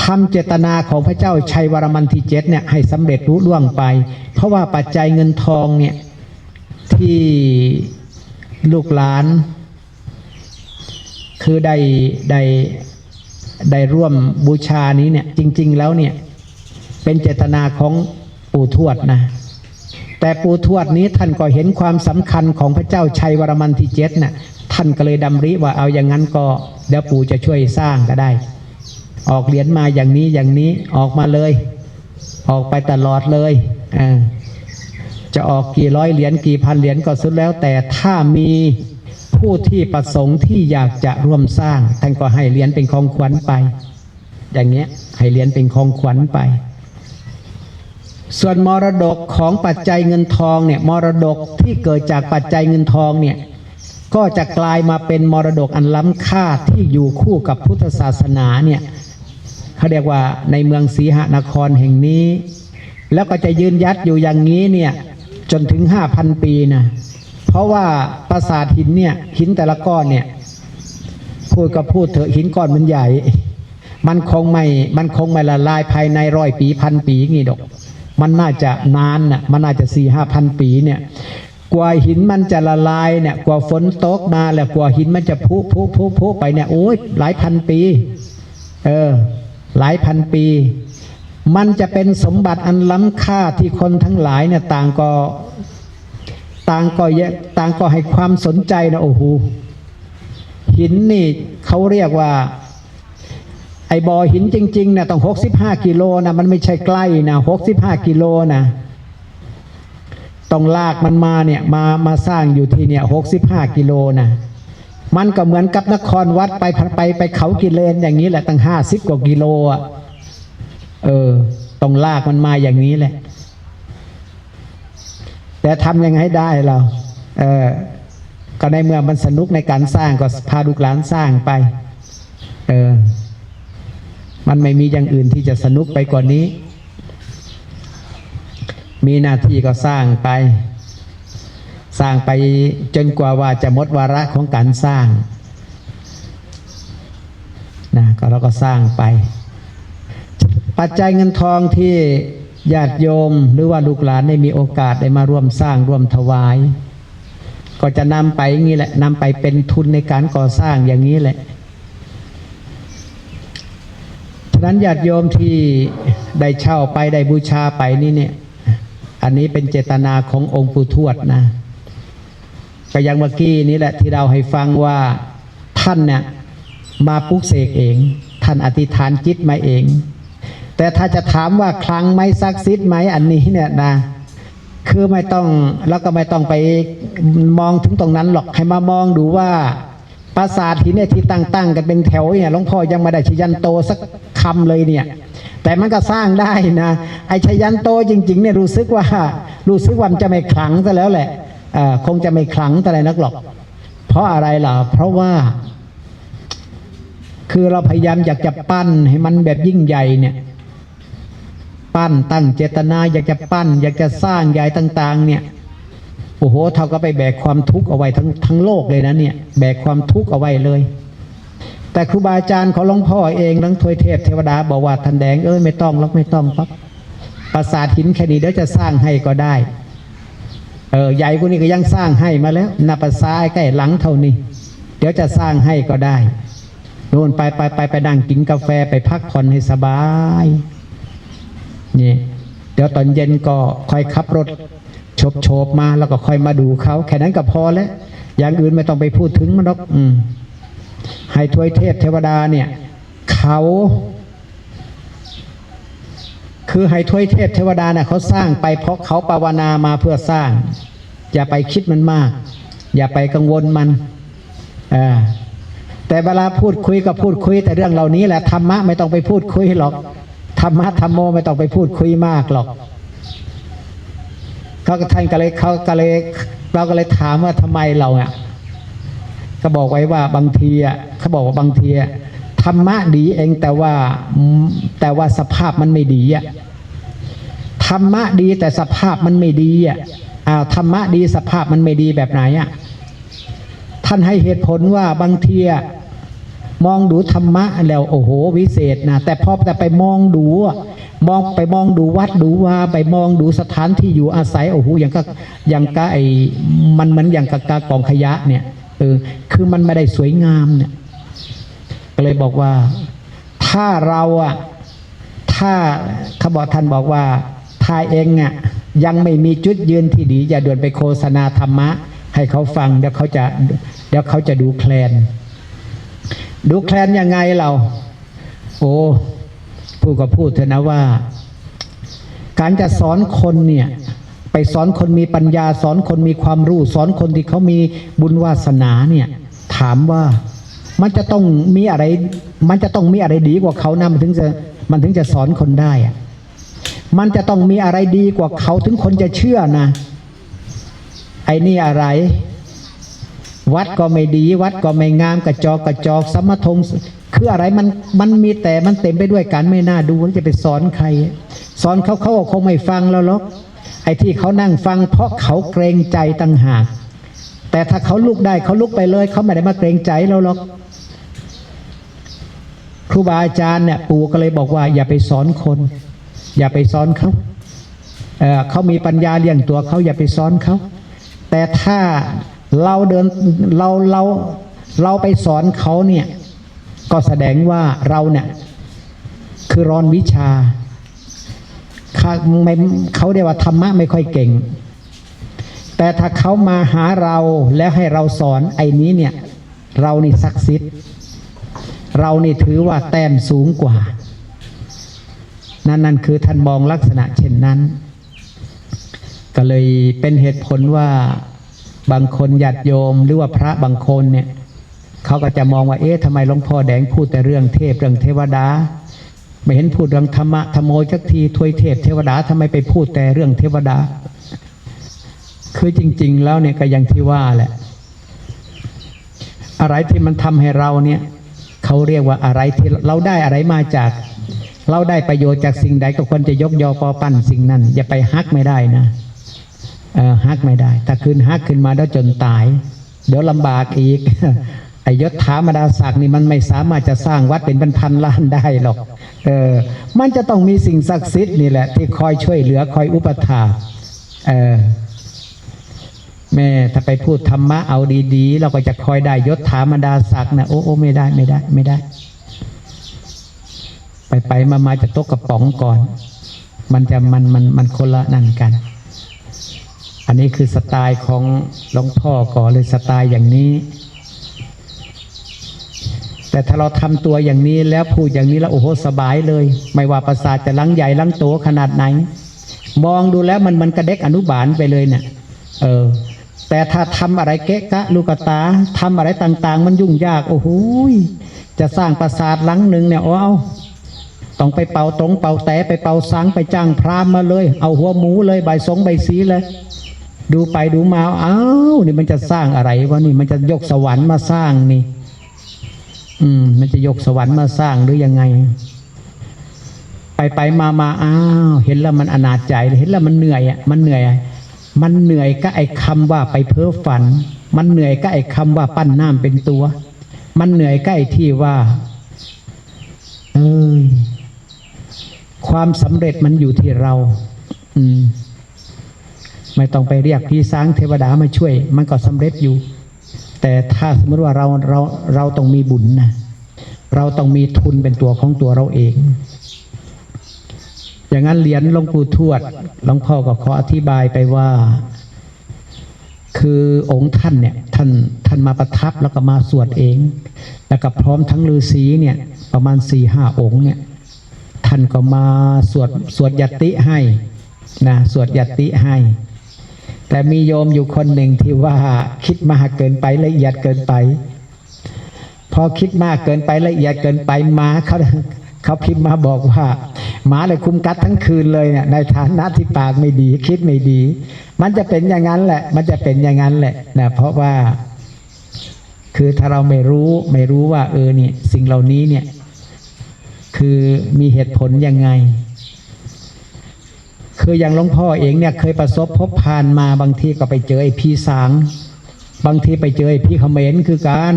ทำเจตนาของพระเจ้าชัยวรมันที่ 7เนี่ยให้สำเร็จรุ่ล่วงไปเพราะว่าปัจจัยเงินทองเนี่ยที่ลูกหลานคือได้ร่วมบูชานี้เนี่ยจริงๆแล้วเนี่ยเป็นเจตนาของปู่ทวดนะแต่ปู่ทวดนี้ท่านก็เห็นความสำคัญของพระเจ้าชัยวรมันที่ 7น่ะท่านก็เลยดำริว่าเอาอย่างนั้นก็เดี๋ยวปู่จะช่วยสร้างก็ได้ออกเหรียญมาอย่างนี้ออกมาเลยออกไปตลอดเลยจะออกกี่ร้อยเหรียญกี่พันเหรียญก็สุดแล้วแต่ถ้ามีผู้ที่ประสงค์ที่อยากจะร่วมสร้างท่านก็ให้เหรียญเป็นของขวัญไปอย่างเงี้ยให้เหรียญเป็นของขวัญไปส่วนมรดกของปัจจัยเงินทองเนี่ยมรดกที่เกิดจากปัจจัยเงินทองเนี่ยก็จะกลายมาเป็นมรดกอันล้ำค่าที่อยู่คู่กับพุทธศาสนาเนี่ยเขาเรียกว่าในเมืองศรีหนครแห่งนี้แล้วก็จะยืนยัดอยู่อย่างนี้เนี่ยจนถึง 5,000 ปีนะเพราะว่าปราสาทหินเนี่ยหินแต่ละก้อนเนี่ยพูดก็พูดเถอะหินก้อนมันใหญ่ มันคงไม่ละลายภายใน100 ปี1,000 ปีงี้ดอกมันน่าจะนานน่ะมันน่าจะ4-5,000 ปีเนี่ยกว่าหินมันจะละลายเนี่ยกว่าฝนตกมาแล้วกว่าหินมันจะพุไปเนี่ยโอ้ยหลายพันปีหลายพันปีมันจะเป็นสมบัติอันล้ำค่าที่คนทั้งหลายเนี่ยต่างก็ให้ความสนใจนะโอ้โหหินนี่เขาเรียกว่าไอ้บ่อหินจริงๆเนี่ยต้อง65 กิโลนะมันไม่ใช่ใกล้นะ65 กิโลนะต้องลากมันมาเนี่ยมาสร้างอยู่ที่เนี่ย65 กิโลนะมันก็เหมือนกับนครวัดไปเขากิเลนอย่างนี้แหละตั้ง50 กว่ากิโลอ่ะต้องลากมันมาอย่างนี้แหละแต่ทำยังไงให้ได้เราก็ในเมื่อมันสนุกในการสร้างก็พาลูกหลานสร้างไปมันไม่มีอย่างอื่นที่จะสนุกไปกว่านี้มีหน้าที่ก็สร้างไปจนกว่าจะหมดวาระของการสร้างนะก็เราก็สร้างไปปัจจัยเงินทองที่ญาติโยมหรือว่าลูกหลานได้มีโอกาสได้มาร่วมสร้างร่วมถวายก็จะนำไปอย่างนี้แหละนำไปเป็นทุนในการก่อสร้างอย่างนี้แหละฉะนั้นญาติโยมที่ได้เช่าไปได้บูชาไปนี่เนี่ยอันนี้เป็นเจตนาขององค์ปู่ทวดนะก็อย่างเมื่อกี้นี้แหละที่เราให้ฟังว่าท่านเนี่ยมาปลุกเสกเองท่านอธิษฐานจิตมาเองแต่ถ้าจะถามว่าคลังไหมศักดิ์สิทธิ์ไหมอันนี้เนี่ยนะคือไม่ต้องแล้วก็ไม่ต้องไปมองถึงตรงนั้นหรอกให้มามองดูว่าปราสาทหินเนี่ยที่ตั้งกันเป็นแถวเนี่ยหลวงพ่อยังไม่ได้ชยันโตสักคำเลยเนี่ยแต่มันก็สร้างได้นะไอ้ชยันโตจริงๆเนี่ยรู้สึกว่ามันจะไม่ขลังซะแล้วแหละคงจะไม่ขลังอะไรนักหรอกเพราะอะไรล่ะเพราะว่าคือเราพยายามอยากจะปั้นให้มันแบบยิ่งใหญ่เนี่ยปั้นตั้งเจตนาอยากจะปั้นอยากจะสร้างใหญ่ต่างๆเนี่ยโอ้โหเท่ากับไปแบกความทุกข์เอาไว้ทั้งโลกเลยนะเนี่ยแบกความทุกข์เอาไว้เลยแต่ครูบาอาจารย์ของหลวงพ่อเองทั้งทวยเทพเทวดาบอกว่าท่านแดงไม่ต้องหรอกไม่ต้องปั๊บปราสาทหินแค่นี้เดี๋ยวจะสร้างให้ก็ได้ใหญ่กว่านี้ก็ยังสร้างให้มาแล้วหน้าปราสาทใกล้หลังเท่านี้เดี๋ยวจะสร้างให้ก็ได้โน่นไปนั่งกินกาแฟไปพักผ่อนให้สบายนี่เดี๋ยวตอนเย็นก็ค่อยขับรถโฉบมาแล้วก็ค่อยมาดูเขาแค่นั้นก็พอแล้วอย่างอื่นไม่ต้องไปพูดถึงมันหรอกให้ทวยเทพเทวดาเนี่ยเขาคือให้ทวยเทพเทวดาเนี่ยเขาสร้างไปเพราะเขาภาวนามาเพื่อสร้างอย่าไปคิดมันมากอย่าไปกังวลมันแต่เวลาพูดคุยก็พูดคุยแต่เรื่องเหล่านี้แหละธรรมะไม่ต้องไปพูดคุยหรอกธรรมะธรรมโมไม่ต้องไปพูดคุยมากหรอกเราก็เลยถามว่าทำไมเราก็บอกไว้ว่าบางทีเขาบอกว่าบางทีธรรมะดีเองแต่ว่าสภาพมันไม่ดีธรรมะดีแต่สภาพมันไม่ดีธรรมะดีสภาพมันไม่ดีแบบไหนท่านให้เหตุผลว่าบางทีมองดูธรรมะแล้วโอ้โหวิเศษนะแต่พอไปมองดูวัดดูว่าไปมองดูสถานที่อยู่อาศัยโอ้โหอย่างก็ไอ้มันเหมือนอย่างกับกองขยะเนี่ยคือมันไม่ได้สวยงามเนี่ยก็เลยบอกว่าถ้าเราถ้าเขาบอกท่านบอกว่าถ้าเองยังไม่มีจุดยืนที่ดีอย่าด่วนไปโฆษณาธรรมะให้เขาฟังเดี๋ยวเขาจะดูแคลนยังไงเราโอ้พูดเถอะนะว่าการจะสอนคนเนี่ยไปสอนคนมีปัญญาสอนคนมีความรู้สอนคนที่เขามีบุญวาสนาเนี่ยถามว่ามันจะต้องมีอะไรดีกว่าเขานะมันถึงจะสอนคนได้มันจะต้องมีอะไรดีกว่าเขาถึงคนจะเชื่อนะไอ้นี่อะไรวัดก็ไม่ดีวัดก็ไม่งามกระจอกสมถงคืออะไรมันมีแต่มันเต็มไปด้วยการไม่น่าดูแล้วจะไปสอนใครสอนเขาก็คงไม่ฟังแล้วหรอกไอ้ที่เขานั่งฟังเพราะเขาเกรงใจต่างหากแต่ถ้าเขาลุกได้เขาลุกไปเลยเขาไม่ได้มาเกรงใจเราหรอก ครูบาอาจารย์เนี่ยปู่ก็เลยบอกว่าอย่าไปสอนคน อย่าไปสอนเขาเขามีปัญญาเลี้ยงตัวเขาอย่าไปสอนเขาแต่ถ้าเราเดินเราไปสอนเขาเนี่ยก็แสดงว่าเราเนี่ยคือร้อนวิชาเขาเรียกว่าธรรมะไม่ค่อยเก่งแต่ถ้าเขามาหาเราแล้วให้เราสอนไอ้นี้เนี่ยเรานี่ศักดิ์สิทธิ์เรานี่ถือว่าแต้มสูงกว่านั่นคือท่านมองลักษณะเช่นนั้นก็เลยเป็นเหตุผลว่าบางคนญาติโยมหรือว่าพระบางคนเนี่ยเขาก็จะมองว่าทำไมหลวงพ่อแดงพูดแต่เรื่องเทพเรื่องเทวดาไม่เห็นพูดเรื่องธรรมะธรรมโมจักทีทวยเทพเทวดาทำไมไปพูดแต่เรื่องเทวดาคือจริงๆแล้วเนี่ยก็อย่างที่ว่าแหละอะไรที่มันทำให้เราเนี่ยเขาเรียกว่าอะไรที่เราได้อะไรมาจากเราได้ประโยชน์จากสิ่งใดก็ควรจะยกยอปอปั้นสิ่งนั้นอย่าไปฮักไม่ได้นะฮักไม่ได้ถ้าคืนฮักขึ้นมาแล้วจนตายเดี๋ยวลำบากอีก ไอยศถาบรรดาศักดิ์นี่มันไม่สามารถจะสร้างวัดเป็นพันล้านได้หรอกมันจะต้องมีสิ่งศักดิ์สิทธิ์นี่แหละที่คอยช่วยเหลือคอยอุปถากแม่ถ้าไปพูดธรรมะเอาดีๆเราก็จะคอยได้ยศถาบรรดาศักดิ์นะโอ้ไม่ได้ไปมาจะตกกระป๋องก่อนมันคนละนั่นกันอันนี้คือสไตล์ของหลวงพ่อก่อนเลยสไตล์อย่างนี้แต่ถ้าเราทำตัวอย่างนี้แล้วพูดอย่างนี้แล้วโอ้โหสบายเลยไม่ว่าประสาทจะลังใหญ่ลังโตขนาดไหนมองดูแล้วมันกระเด็กอนุบาลไปเลยเนี่ยแต่ถ้าทำอะไรเกะกะลูกตาทำอะไรต่างๆมันยุ่งยากโอ้โหจะสร้างปราสาทหลังหนึ่งเนี่ยต้องไปเป่าตรงเป่าแต่ไปเป่าสังไปจ้างพราหมณ์มาเลยเอาหัวหมูเลยใบสงใบสีเลยดูไปดูมานี่มันจะสร้างอะไรวะนี่มันจะยกสวรรค์มาสร้างนี่มันจะยกสวรรค์มาสร้างหรือยังไงไปมาเห็นแล้วมันอนาจใจเห็นแล้วมันเหนื่อยมันเหนื่อยก็ไอ้คำว่าไปเพ้อฝันมันเหนื่อยก็ไอ้คำว่าปั้นน้ำเป็นตัวมันเหนื่อยก็ไอ้ที่ว่าความสำเร็จมันอยู่ที่เราไม่ต้องไปเรียกพี่สางเทวดามาช่วยมันก็สำเร็จอยู่แต่ถ้าสมมติว่าเราต้องมีบุญนะเราต้องมีทุนเป็นตัวของตัวเราเองอย่างนั้นเหรียญหลวงปู่ทวดหลวงพ่อก็ขออธิบายไปว่าคือองค์ท่านเนี่ยท่านมาประทับแล้วก็มาสวดเองแล้วก็พร้อมทั้งฤาษีเนี่ยประมาณ 4-5 องค์เนี่ยท่านก็มาสวดยัตติให้นะสวดยัตติให้แต่มีโยมอยู่คนหนึ่งที่ว่าคิดมากเกินไปละเอียดเกินไปพอคิดมากเกินไปละเอียดเกินไปมาเขาพิมพ์มาบอกว่าหมาเลยคุมกัดทั้งคืนเลยเนี่ยในฐานะที่ปากไม่ดีคิดไม่ดีมันจะเป็นอย่างนั้นแหละนะเพราะว่าคือถ้าเราไม่รู้ว่าเนี่ยสิ่งเหล่านี้เนี่ยคือมีเหตุผลยังไงคืออย่างหลวงพ่อเองเนี่ยเคยประสบพบผ่านมาบางทีก็ไปเจอไอ้พี่สางบางทีไปเจอไอ้พี่เขมรคือการ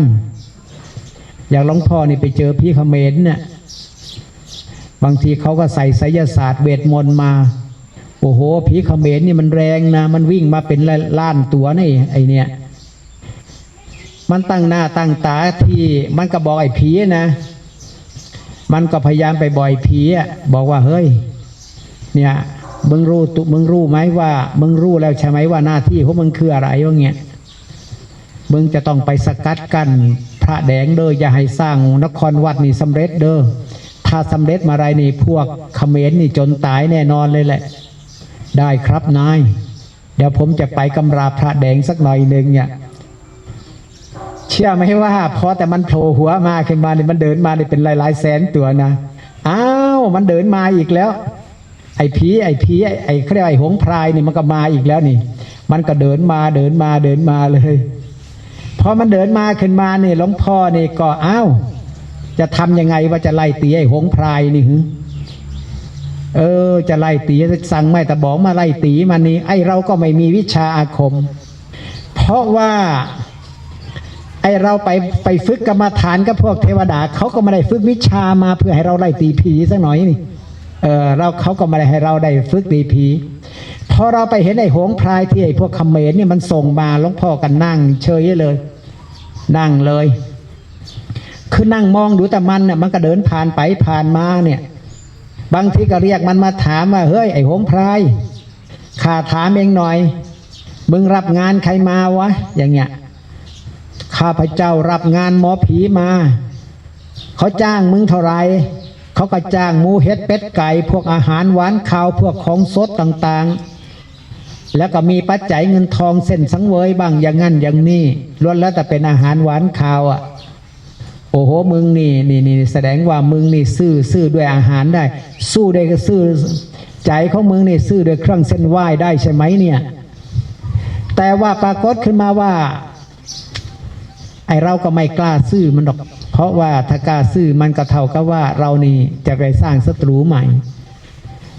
อย่างหลวงพ่อนี่ไปเจอพี่เขมรเนี่ยบางทีเขาก็ใส่ไสยศาสตร์เวทมนต์มาโอ้โหผีเขมรนี่มันแรงนะมันวิ่งมาเป็นล้านตัวนี่ไอเนี่ยมันตั้งหน้าตั้งตาที่มันก็บอกไอ้ผีนะมันก็พยายามไปบ่อยผีบอกว่าเฮ้ยเนี่ยมึงรู้ไหมว่ามึงรู้แล้วใช่ไหมว่าหน้าที่ของมึงคืออะไรวะเงี้ยมึงจะต้องไปสกัดกั้นพระแดงเด้ออย่าให้สร้างนครวัดนี่สำเร็จเด้อถ้าสำเร็จมาไรนี่พวกเขมรนี่จนตายแน่นอนเลยแหละได้ครับนายเดี๋ยวผมจะไปกำราบพระแดงสักหน่อยหนึ่งเนี่ยเชื่อไหมว่าพอแต่มันโผล่หัวมาขึ้นมาเนี่ยมันเดินมาเนี่ยเป็นหลายแสนตัวนะมันเดินมาอีกแล้วไอ้ผีเขาเรียกไอ้หงส์พรายนี่มันก็มาอีกแล้วนี่มันก็เดินมาเลยพอมันเดินมาขึ้นมาเนี่ยหลวงพ่อนี่ก็จะทำยังไงว่าจะไล่ตีไอ้หงส์พรายนี่จะไล่ตีสั่งไม่แต่บอกมาไล่ตีมันนี่ไอ้เราก็ไม่มีวิชาอาคมเพราะว่า เราไปฝึกกรรมฐานกับพวกเทวดาเขาก็ไม่ได้ฝึกวิชามาเพื่อให้เราไล่ตีผีสักหน่อยนี่เขาก็ไม่ได้ให้เราได้ฝึกตีผีพอเราไปเห็นไอ้โหงพรายที่ไอ้พวกเขมรเนี่ยมันส่งมาหลวงพ่อกันนั่งเฉยเลยนั่งเลยคือนั่งมองดูแต่มันเนี่ยมันก็เดินผ่านไปผ่านมาเนี่ยบางทีก็เรียกมันมาถามว่าเฮ้ยไอ้โหงพรายข้าถามเองหน่อยมึงรับงานใครมาวะอย่างเงี้ยข้าพเจ้ารับงานหมอผีมาเขาจ้างมึงเท่าไรเขาก็จ้างหมูเห็ดเป็ดไก่พวกอาหารหวานข้าวพวกของสดต่างๆแล้วก็มีปัจจัยเงินทองเส้นสังเวยบ้างอย่างนั้นอย่างนี้ล้วนแล้วแต่เป็นอาหารหวานข้าวอ่ะโอ้โหมึงนี่แสดงว่ามึงนี่ซื่อด้วยอาหารได้สู้ได้ก็ซื่อใจของมึงนี่ซื่อด้วยเครื่องเส้นไหว้ได้ใช่ไหมเนี่ยแต่ว่าปรากฏขึ้นมาว่าไอเราก็ไม่กล้าซื่อมันหรอกเพราะว่าถ้ากล้าซื่อมันก็เท่ากับว่าเรานี่จะไปสร้างศัตรูใหม่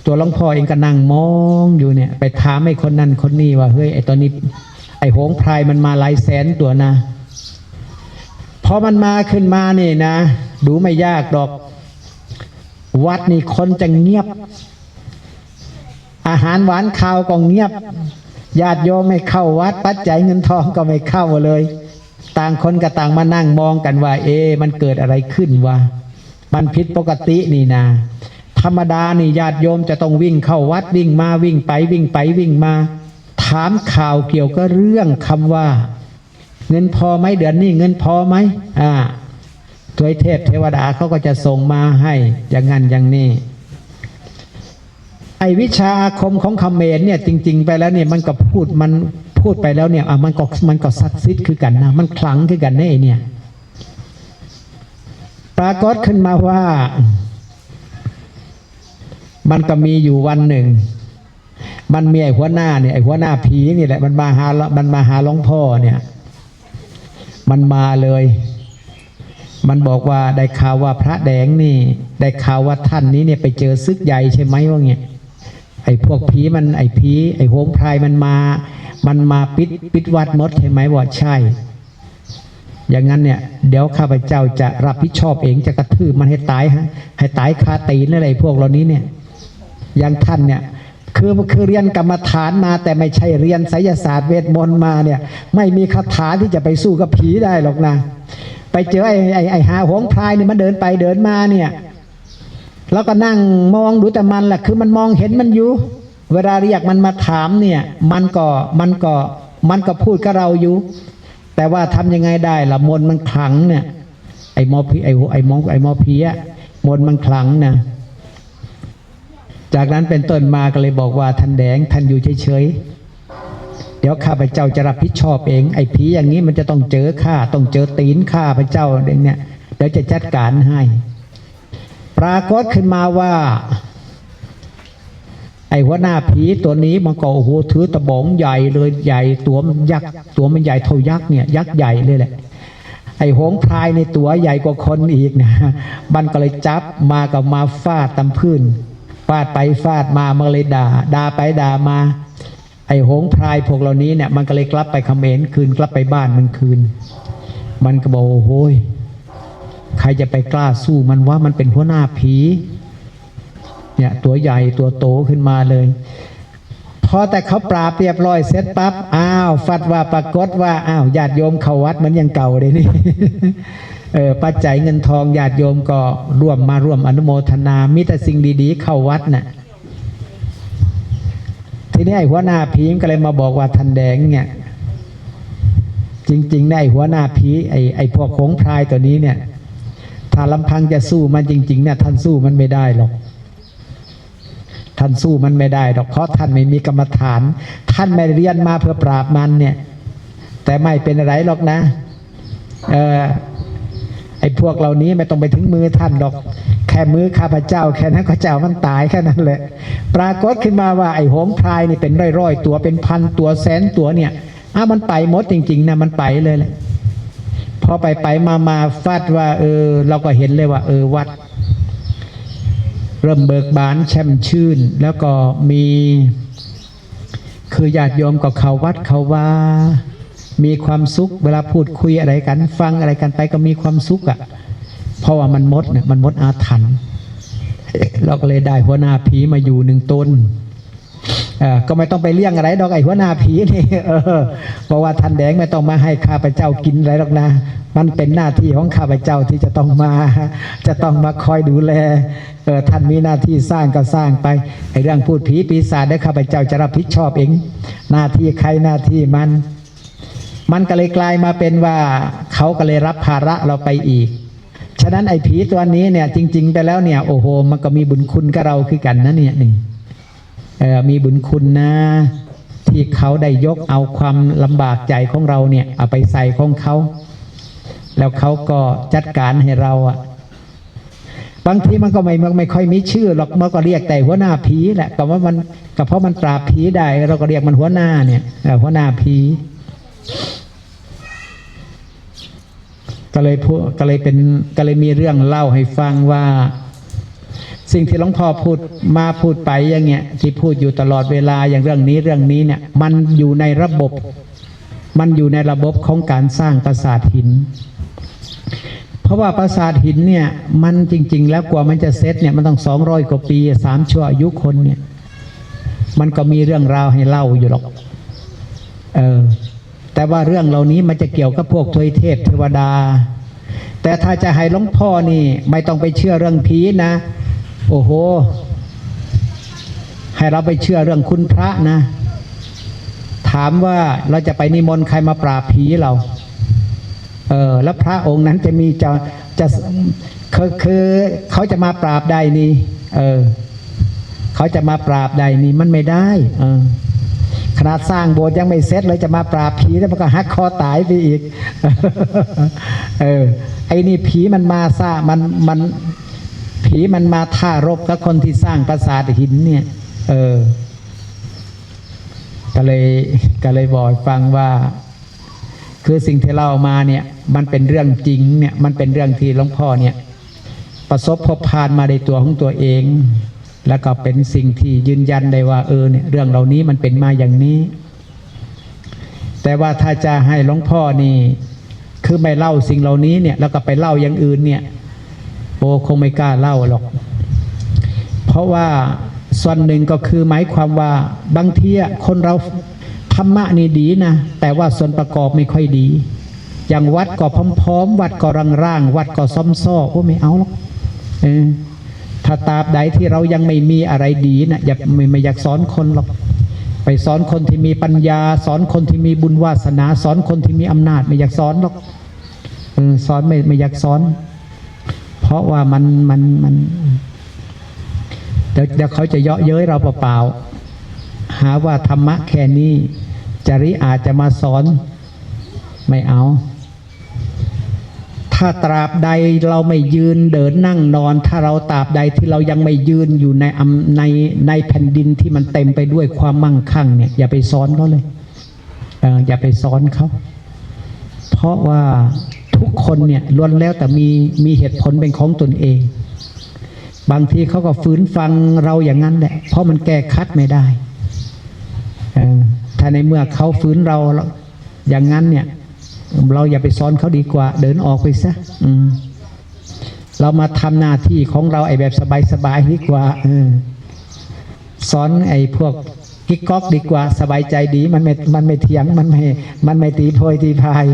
ตัวหลวงพ่อเองก็นั่งมองอยู่เนี่ยไปถามไอ้คนนั้นคนนี้ว่าเฮ้ยไอ้ตอนนี้ไอ้โหงพรายมันมาหลายแสนตัวนะพอมันมาขึ้นมานี่นะดูไม่ยากดอกวัดนี่คนจะเงียบอาหารหวานข้าวก็เงียบญาติโยมไม่เข้าวัดปัจจัยเงินทองก็ไม่เข้าเลยต่างคนก็ต่างมานั่งมองกันว่ามันเกิดอะไรขึ้นวะมันผิดปกตินี่นะธรรมดานี่ญาติโยมจะต้องวิ่งเข้าวัดวิ่งมาวิ่งไปวิ่งมาถามข่าวเกี่ยวกับเรื่องคำว่าเงินพอไหมเดือนนี้เงินพอไหมทวยเทพเทวดาเขาก็จะส่งมาให้อย่างนั้นอย่างนี้ไอ้วิชาอาคมของเขมรเนี่ยจริงๆไปแล้วเนี่ยมันก็พูดไปแล้วเนี่ยมันก็ศักดิ์สิทธิ์คือกันนะมันขลังคือกันแน่เนี่ยปรากฏขึ้นมาว่ามันก็มีอยู่วันหนึ่งมันมีไอ้หัวหน้าเนี่ยไอ้หัวหน้าผีนี่แหละมันมาหาหลวงพ่อเนี่ยมันมาเลยมันบอกว่าได้ข่าวว่าพระแดงนี่ได้ข่าวว่าท่านนี้เนี่ยไปเจอซึกใหญ่ใช่ไหมว่าเงี้ยไอ้พวกผีมันไอ้โหงพรายมันมาปิดวัดมดใช่ไหมว่าใช่อย่างนั้นเนี่ยเดี๋ยวข้าพเจ้าจะรับผิดชอบเองจะกระทืบมันให้ตายให้ตายคาตีนอะไรพวกเหล่านี้เนี่ยอย่างท่านเนี่ยคือเรียนกรรมฐานมาแต่ไม่ใช่เรียนไสยศาสตร์เวทมนต์มาเนี่ยไม่มีคาถาที่จะไปสู้กับผีได้หรอกนะไปเจอไอ้หาโหงพรายนี่มันเดินไปเดินมาเนี่ยแล้วก็นั่งมองดูแต่มันแหละคือมันมองเห็นมันอยู่เวลาเรียกมันมาถามเนี่ยมันก็พูดกับเราอยู่แต่ว่าทำยังไงได้ล่ะมนต์มันขลังเนี่ยไอ้หมอผีอะมนต์มันขลังนะจากนั้นเป็นต้นมาก็เลยบอกว่าท่านแดงท่านอยู่เฉยๆเดี๋ยวข้าพเจ้าจะรับผิดชอบเองไอ้ผีอย่างนี้มันจะต้องเจอข้าต้องเจอตีนข้าพเจ้าเนี่ยเดี๋ยวจะจัดการให้ปรากฏขึ้นมาว่าไอ้หัวหน้าผีตัวนี้มันก็โอ้โหถือตะบองใหญ่เลยใหญ่ตัวมันยักษ์ตัวมันใหญ่เท่ายักษ์เนี่ยยักษ์ใหญ่เลยแหละไอ้โหงพรายในตัวใหญ่กว่าคนอีกนะมันก็เลยจับมากับมาฟาดตำพื้นฟาดไปฟาดมามันเลยด่าไปด่ามาไอ้โหงพรายพวกเหล่านี้เนี่ยมันก็เลยกลับไปเขมรคืนกลับไปบ้านมันคืนมันก็บอกโอ้ยใครจะไปกล้าสู้มันว่ามันเป็นหัวหน้าผีเนี่ยตัวใหญ่ตัวโตขึ้นมาเลยพอแต่เขาปราบเรียบร้อยเสร็จปั๊บฟัดว่าปรากฏว่าญาติโยมเข้าวัดมันยังเก่าเลยนี่ปัจจัยเงินทองญาติโยมก็ร่วมอนุโมทนามีแต่สิ่งดีๆเข้าวัดน่ะทีนี้ไอ้หัวหน้าผีก็เลยมาบอกว่าท่านแดงเนี่ยจริงๆได้หัวหน้าผีไอ้พวกโหงพรายตัวนี้เนี่ยถ้าลำพังจะสู้มันจริงๆเนี่ยท่านสู้มันไม่ได้หรอกท่านสู้มันไม่ได้หรอกเพราะท่านไม่มีกรรมฐานท่านไม่เรียนมาเพื่อปราบมันเนี่ยแต่ไม่เป็นอะไรหรอกนะไอ้พวกเหล่านี้ไม่ต้องไปถึงมือท่านหรอกแค่มือข้าพเจ้าแค่นั้นข้าเจ้ามันตายแค่นั้นแหละปรากฏขึ้นมาว่าไอ้โหงพรายนี่เป็นร้อยๆตัวเป็นพันตัวแสนตัวเนี่ยมันไปหมดจริงๆนะมันไปเลยแหละพอไปมาฟาดว่าเราก็เห็นเลยว่าวัดเริ่มเบิกบานแช่มชื่นแล้วก็มีคือญาติโยมก็เข้าวัดเข้าว่า มีความสุขเวลาพูดคุยอะไรกันฟังอะไรกันไปก็มีความสุขอ่ะเพราะว่ามันมดเนี่ยมันมดอาถรรพ์เราก็เลยได้หัวหน้าผีมาอยู่1 ตนก็ไม่ต้องไปเลี้ยงอะไรดอกไอ้หัวหน้าผีนี่เพราะว่าท่านแดงไม่ต้องมาให้ข้าพเจ้ากินอะไรหรอกนะมันเป็นหน้าที่ของข้าพเจ้าที่จะต้องมาคอยดูแลท่านมีหน้าที่สร้างก็สร้างไปไอ้เรื่องพูดผีปีศาจได้ข้าพเจ้าจะรับผิดชอบเองหน้าที่ใครหน้าที่มันก็เลยกลายมาเป็นว่าเขาก็เลยรับภาระเราไปอีกฉะนั้นไอ้ผีตัวนี้เนี่ยจริงๆไปแล้วเนี่ยโอ้โหมันก็มีบุญคุณกับเราคือกันนะเนี่ยนี่มีบุญคุณนะที่เขาได้ยกเอาความลำบากใจของเราเนี่ยเอาไปใส่ของเขาแล้วเขาก็จัดการให้เราบางทีมันก็ไม่ค่อยมีชื่อหรอกมันก็เรียกแต่หัวหน้าผีแหละแต่ว่ามันก็เพราะมันปราบผีได้เราก็เรียกมันหัวหน้าเนี่ยหัวหน้าผีก็เลยมีเรื่องเล่าให้ฟังว่าสิ่งที่หลวงพ่อพูดไปอย่างเงี้ยที่พูดอยู่ตลอดเวลาอย่างเรื่องนี้เนี่ยมันอยู่ในระบบของการสร้างปราสาทหินเพราะว่าปราสาทหินเนี่ยมันจริงๆแล้วกว่ามันจะเสร็จเนี่ยมันต้อง200 กว่าปี3 ชั่วอายุคนเนี่ยมันก็มีเรื่องราวให้เล่าอยู่หรอกแต่ว่าเรื่องเหล่านี้มันจะเกี่ยวกับพวกทวยเทพเทวดาแต่ถ้าจะให้หลวงพ่อนี่ไม่ต้องไปเชื่อเรื่องผีนะโอ้โหให้เราไปเชื่อเรื่องคุณพระนะถามว่าเราจะไปนิมนต์ใครมาปราบผีเราแล้วพระองค์นั้นจะมีคือเขาจะมาปราบได้นี่เขาจะมาปราบได้นี่มันไม่ได้ขนาดสร้างโบสถ์ยังไม่เสร็จเลยจะมาปราบผีแล้วมันก็หักคอตายไปอีกไอ้นี่ผีมันมาซ่ามันผีมันมาท่ารบกับคนที่สร้างปราสาทหินเนี่ยก็เลยบอกฟังว่าคือสิ่งที่เล่ามาเนี่ยมันเป็นเรื่องจริงเนี่ยมันเป็นเรื่องที่หลวงพ่อเนี่ยประสบพบผ่านมาในตัวของตัวเองแล้วก็เป็นสิ่งที่ยืนยันได้ว่าเนี่ยเรื่องเหล่านี้มันเป็นมาอย่างนี้แต่ว่าถ้าจะให้หลวงพ่อนี่คือไม่เล่าสิ่งเหล่านี้เนี่ยแล้วก็ไปเล่าอย่างอื่นเนี่ยคงไม่กล้าเล่าหรอกเพราะว่าส่วนหนึ่งก็คือหมายความว่าบางทีคนเราธรรมะนี่ดีนะแต่ว่าส่วนประกอบไม่ค่อยดีอย่างวัดก็พร้อมๆวัดก็ร่างๆวัดก็ซ้อมซ้อไม่เอาหรอกถ้าตราบใดที่เรายังไม่มีอะไรดีนะอย่าไม่อยากสอนคนหรอกไปสอนคนที่มีปัญญาสอนคนที่มีบุญวาสนาสอนคนที่มีอำนาจไม่อยากสอนหรอกสอนไม่อยากสอนเพราะว่ามันเดี๋ยวเขาจะเยาะเย้ยเราเปล่าๆหาว่าธรรมะแค่นี้จริอาจจะมาสอนไม่เอาถ้าตราบใดเราไม่ยืนเดินนั่งนอนถ้าเราตราบใดที่เรายังไม่ยืนอยู่ในแผ่นดินที่มันเต็มไปด้วยความมั่งคั่งเนี่ยอย่าไปสอนเขาเลยอย่าไปสอนเขาเพราะว่าทุกคนเนี่ยล้วนแล้วแต่มีเหตุผลเป็นของตนเองบางทีเขาก็ฝืนฟังเราอย่างนั้นแหละเพราะมันแก้คัดไม่ได้ถ้าในเมื่อเขาฝืนเราอย่างนั้นเนี่ยเราอย่าไปสอนเขาดีกว่าเดินออกไปซะเรามาทำหน้าที่ของเราไอ้แบบสบายๆดีกว่าสอนไอ้พวกกิ๊กก๊อกดีกว่าสบายใจดีมันไม่เถียงมันไม่ตีโพยตีพาย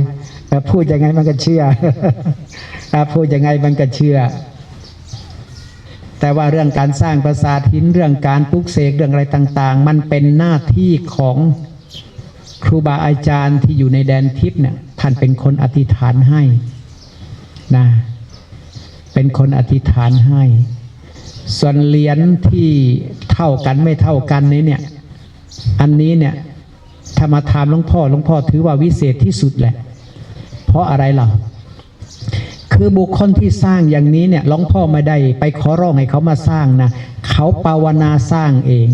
พูดยังไงมันก็เชื่อพูดยังไงมันก็เชื่อแต่ว่าเรื่องการสร้างปราสาทหินเรื่องการปลุกเสกเรื่องอะไรต่างๆมันเป็นหน้าที่ของครูบาอาจารย์ที่อยู่ในแดนทิพย์เนี่ยท่านเป็นคนอธิษฐานให้นะเป็นคนอธิษฐานให้ส่วนเหรียญที่เท่ากันไม่เท่ากันนี้เนี่ยอันนี้เนี่ยถ้ามาถามหลวงพ่อถือว่าวิเศษที่สุดแหละเพราะอะไรล่ะคือบุคคลที่สร้างอย่างนี้เนี่ยหลวงพ่อไม่ได้ไปขอร้องให้เขามาสร้างนะเขาภาวนาสร้างเอง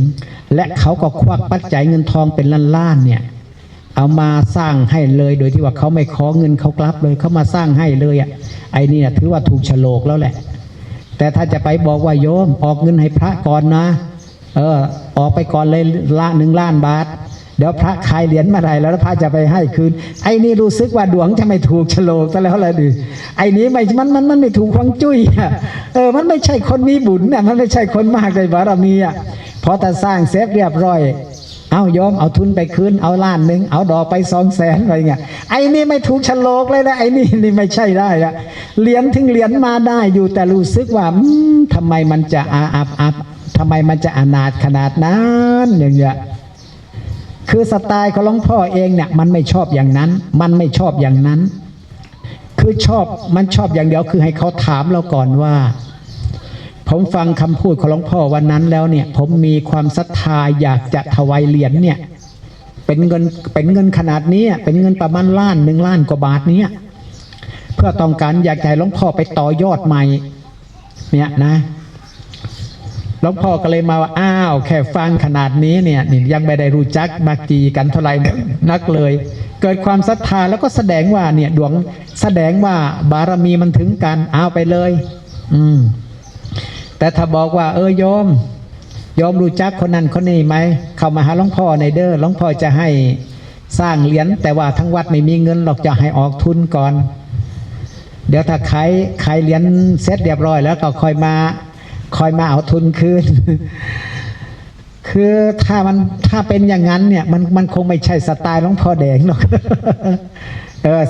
และเขาก็ควักปัจจัยเงินทองเป็นล้านๆเนี่ยเอามาสร้างให้เลยโดยที่ว่าเขาไม่ขอเงินเขากลับเลยเขามาสร้างให้เลยไอ้นี่ถือว่าถูกโฉลกแล้วแหละแต่ถ้าจะไปบอกว่าโยมออกเงินให้พระก่อนนะออกไปก่อนเลย1 ล้านบาท เดี๋ยวพระขายเหรียญมาได้แล้วพระจะไปให้คืนไอ้นี่รู้สึกว่าดวงจะไม่ถูกโฉลกซะแล้วเลยดิไอ้นี้มันไม่ถูกฮวงจุ้ยมันไม่ใช่คนมีบุญเนี่ยมันไม่ใช่คนมากเลยบารมีพอแต่สร้างเสร็จเรียบร้อยเอายอมเอาทุนไปคืนเอาล้านหนึ่งเอาดอกไป200,000อะไรเงี้ยไอ้นี่ไม่ถูกโฉลกเลยนะไอ้นี่ไม่ใช่ได้อะเหรียญถึงเหรียญมาได้อยู่แต่รู้สึกว่าทำไมมันจะอับทำไมมันจะอนาถขนาดนั้นอย่างเงี้ยคือสไตล์ของหลวงพ่อเองเนี่ยมันไม่ชอบอย่างนั้นมันไม่ชอบอย่างนั้นคือมันชอบอย่างเดียวคือให้เขาถามเราก่อนว่าผมฟังคำพูดของหลวงพ่อวันนั้นแล้วเนี่ยผมมีความศรัทธาอยากจะถวายเหรียญเนี่ยเป็นเงินขนาดนี้เป็นเงินประมาณ1 ล้านกว่าบาทนี้เพื่อต้องการอยากให้หลวงพ่อไปต่อยอดใหม่เนี่ยนะหลวงพ่อก็เลยมาว่าอ้าวแค่ฟังขนาดนี้เนี่ยยังไม่ได้รู้จักมากีกันเท่าไหร่นักเลยเกิดความศรัทธาแล้วก็แสดงว่าเนี่ยดวงแสดงว่าบารมีมันถึงกันเอาไปเลยแต่ถ้าบอกว่าโยมรู้จักคนนั้นคนนี้ไหมเข้ามาหาหลวงพ่อในเด้อหลวงพ่อจะให้สร้างเหรียญแต่ว่าทั้งวัดไม่มีเงินหรอกจะให้ออกทุนก่อนเดี๋ยวถ้าขายเหรียญเสร็จเรียบร้อยแล้วก็ค่อยมาเอาทุนคืน คือถ้าเป็นอย่างนั้นเนี่ยมันคงไม่ใช่สไตล์หลวงพ่อแดงหรอก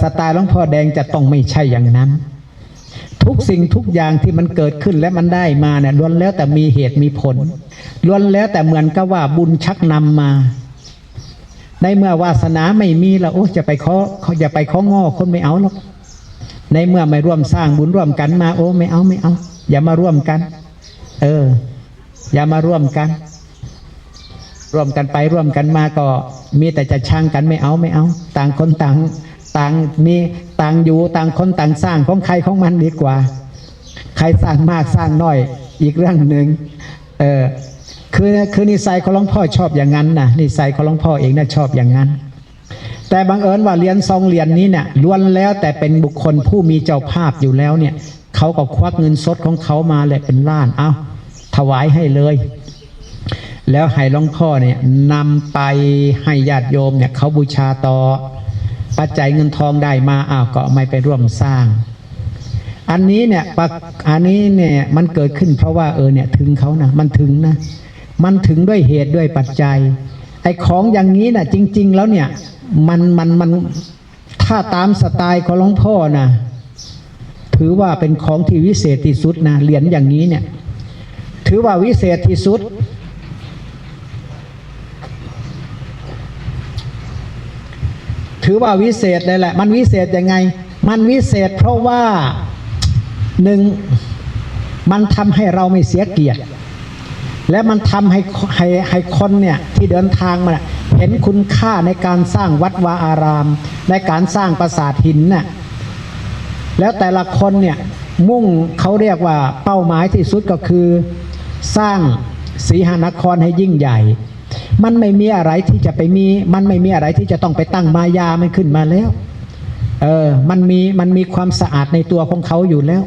สไตล์หลวงพ่อแดงจะต้องไม่ใช่อย่างนั้นทุกสิ่งทุกอย่างที่มันเกิดขึ้นและมันได้มาเนี่ยล้วนแล้วแต่มีเหตุมีผลล้วนแล้วแต่เหมือนกับว่าบุญชักนำมาในเมื่อวาสนาไม่มีแล้วจะไปอย่าไปง้อคนไม่เอาหรอกในเมื่อไม่ร่วมสร้างบุญร่วมกันมาไม่เอาอย่ามาร่วมกันอย่ามาร่วมกันไปร่วมกันมาก็มีแต่จะช่างกันไม่เอาต่างคนต่างมีต่างอยู่ต่างคนต่างสร้างของใครของมันดีกว่าใครสร้างมากสร้างน้อยอีกเรื่องหนึ่งคือนิสัยของหลวงพ่อชอบอย่างนั้นนะนิสัยของหลวงพ่อเองนะชอบอย่างนั้นแต่บังเอิญว่าเหรียญ2 เหรียญนี้เนี่ยล้วนแล้วแต่เป็นบุคคลผู้มีเจ้าภาพอยู่แล้วเนี่ยเขาก็ควักเงินสดของเขามาเลยเป็นล้านเอาถวายให้เลยแล้วให้หลวงพ่อเนี่ยนำไปให้ญาติโยมเนี่ยเขาบูชาต่อปัจจัยเงินทองได้มาก็ไม่ไปร่วมสร้างอันนี้เนี่ยมันเกิดขึ้นเพราะว่าเนี่ยถึงเขานะมันถึงด้วยเหตุด้วยปัจจัยไอ้ของอย่างนี้นะจริงๆแล้วเนี่ยมันถ้าตามสไตล์ของหลวงพ่อนะถือว่าเป็นของที่วิเศษที่สุดนะเหรียญอย่างนี้เนี่ยถือว่าวิเศษที่สุดถือว่าวิเศษเลยแหละมันวิเศษยังไงมันวิเศษเพราะว่า1มันทำให้เราไม่เสียเกียรติและมันทำให้คนเนี่ยที่เดินทางมาเห็นคุณค่าในการสร้างวัดวาอารามในการสร้างปราสาทหินน่ะแล้วแต่ละคนเนี่ยมุ่งเขาเรียกว่าเป้าหมายที่สุดก็คือสร้างศรีหนครให้ยิ่งใหญ่มันไม่มีอะไรที่จะไปมันไม่มีอะไรที่จะต้องไปตั้งมายามันขึ้นมาแล้วมันมีความสะอาดในตัวของเขาอยู่แล้ว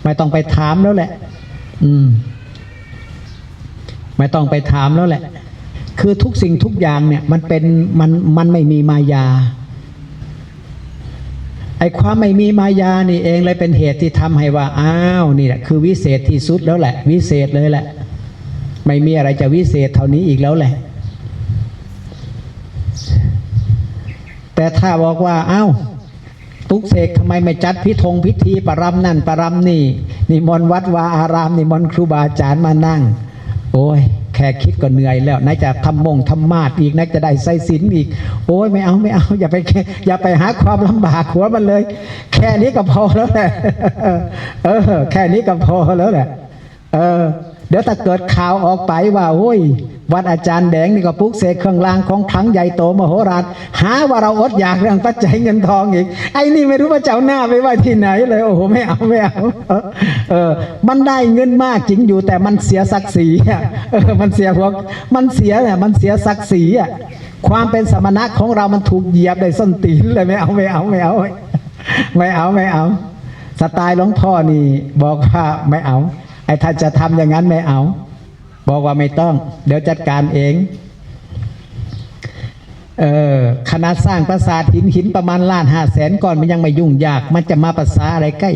ไม่ต้องไปถามแล้วแหละไม่ต้องไปถามแล้วแหละคือทุกสิ่งทุกอย่างเนี่ยมันไม่มีมายาไอ้ความไม่มีมายานี่เองเลยเป็นเหตุที่ทำให้ว่านี่แหละคือวิเศษที่สุดแล้วแหละวิเศษเลยแหละไม่มีอะไรจะวิเศษเท่านี้อีกแล้วแหละแต่ถ้าบอกว่าตุกเสกทำไมไม่จัดพิธีประรำนั่นประรำนี่นิมนต์วัดวาอารามนิมนต์ครูบาอาจารย์มานั่งโอ้ยแค่คิดก็เหนื่อยแล้วไหนจะทำมาดอีกไหนจะได้ใส่ศีลอีกโอ้ยไม่เอาอย่าไปหาความลำบากหัวมันเลยแค่นี้ก็พอแล้วแหละแค่นี้ก็พอแล้วแหละเดี๋ยวถ้าเกิดข่าวออกไปว่าโอ้ยวัดอาจารย์แดงนี่ก็ปลุกเสกเครื่องรางของขลังใหญ่โตมโหฬารหาว่าเราอดอยากเรื่องปัจจัยเงินทองอีกไอ้นี่ไม่รู้ว่าเจ้าหน้าไปไว้ที่ไหนเลยโอ้โหไม่เอามันได้เงินมากจริงอยู่แต่มันเสียศักดิ์ศรีมันเสียศักดิ์ศรีความเป็นสมณะของเรามันถูกเหยียบได้ส้นตีนเลยไม่เอาสไตล์หลวงพ่อนี่บอกว่าไม่เอาไอ้ถ้าจะทำอย่างนั้นไม่เอาบอกว่าไม่ต้องเดี๋ยวจัดการเอง เออคณะสร้างปราสาทหินประมาณ1,500,000 ก้อนมันยังไม่ยุ่งยากมันจะมาภาษาอะไรใกล้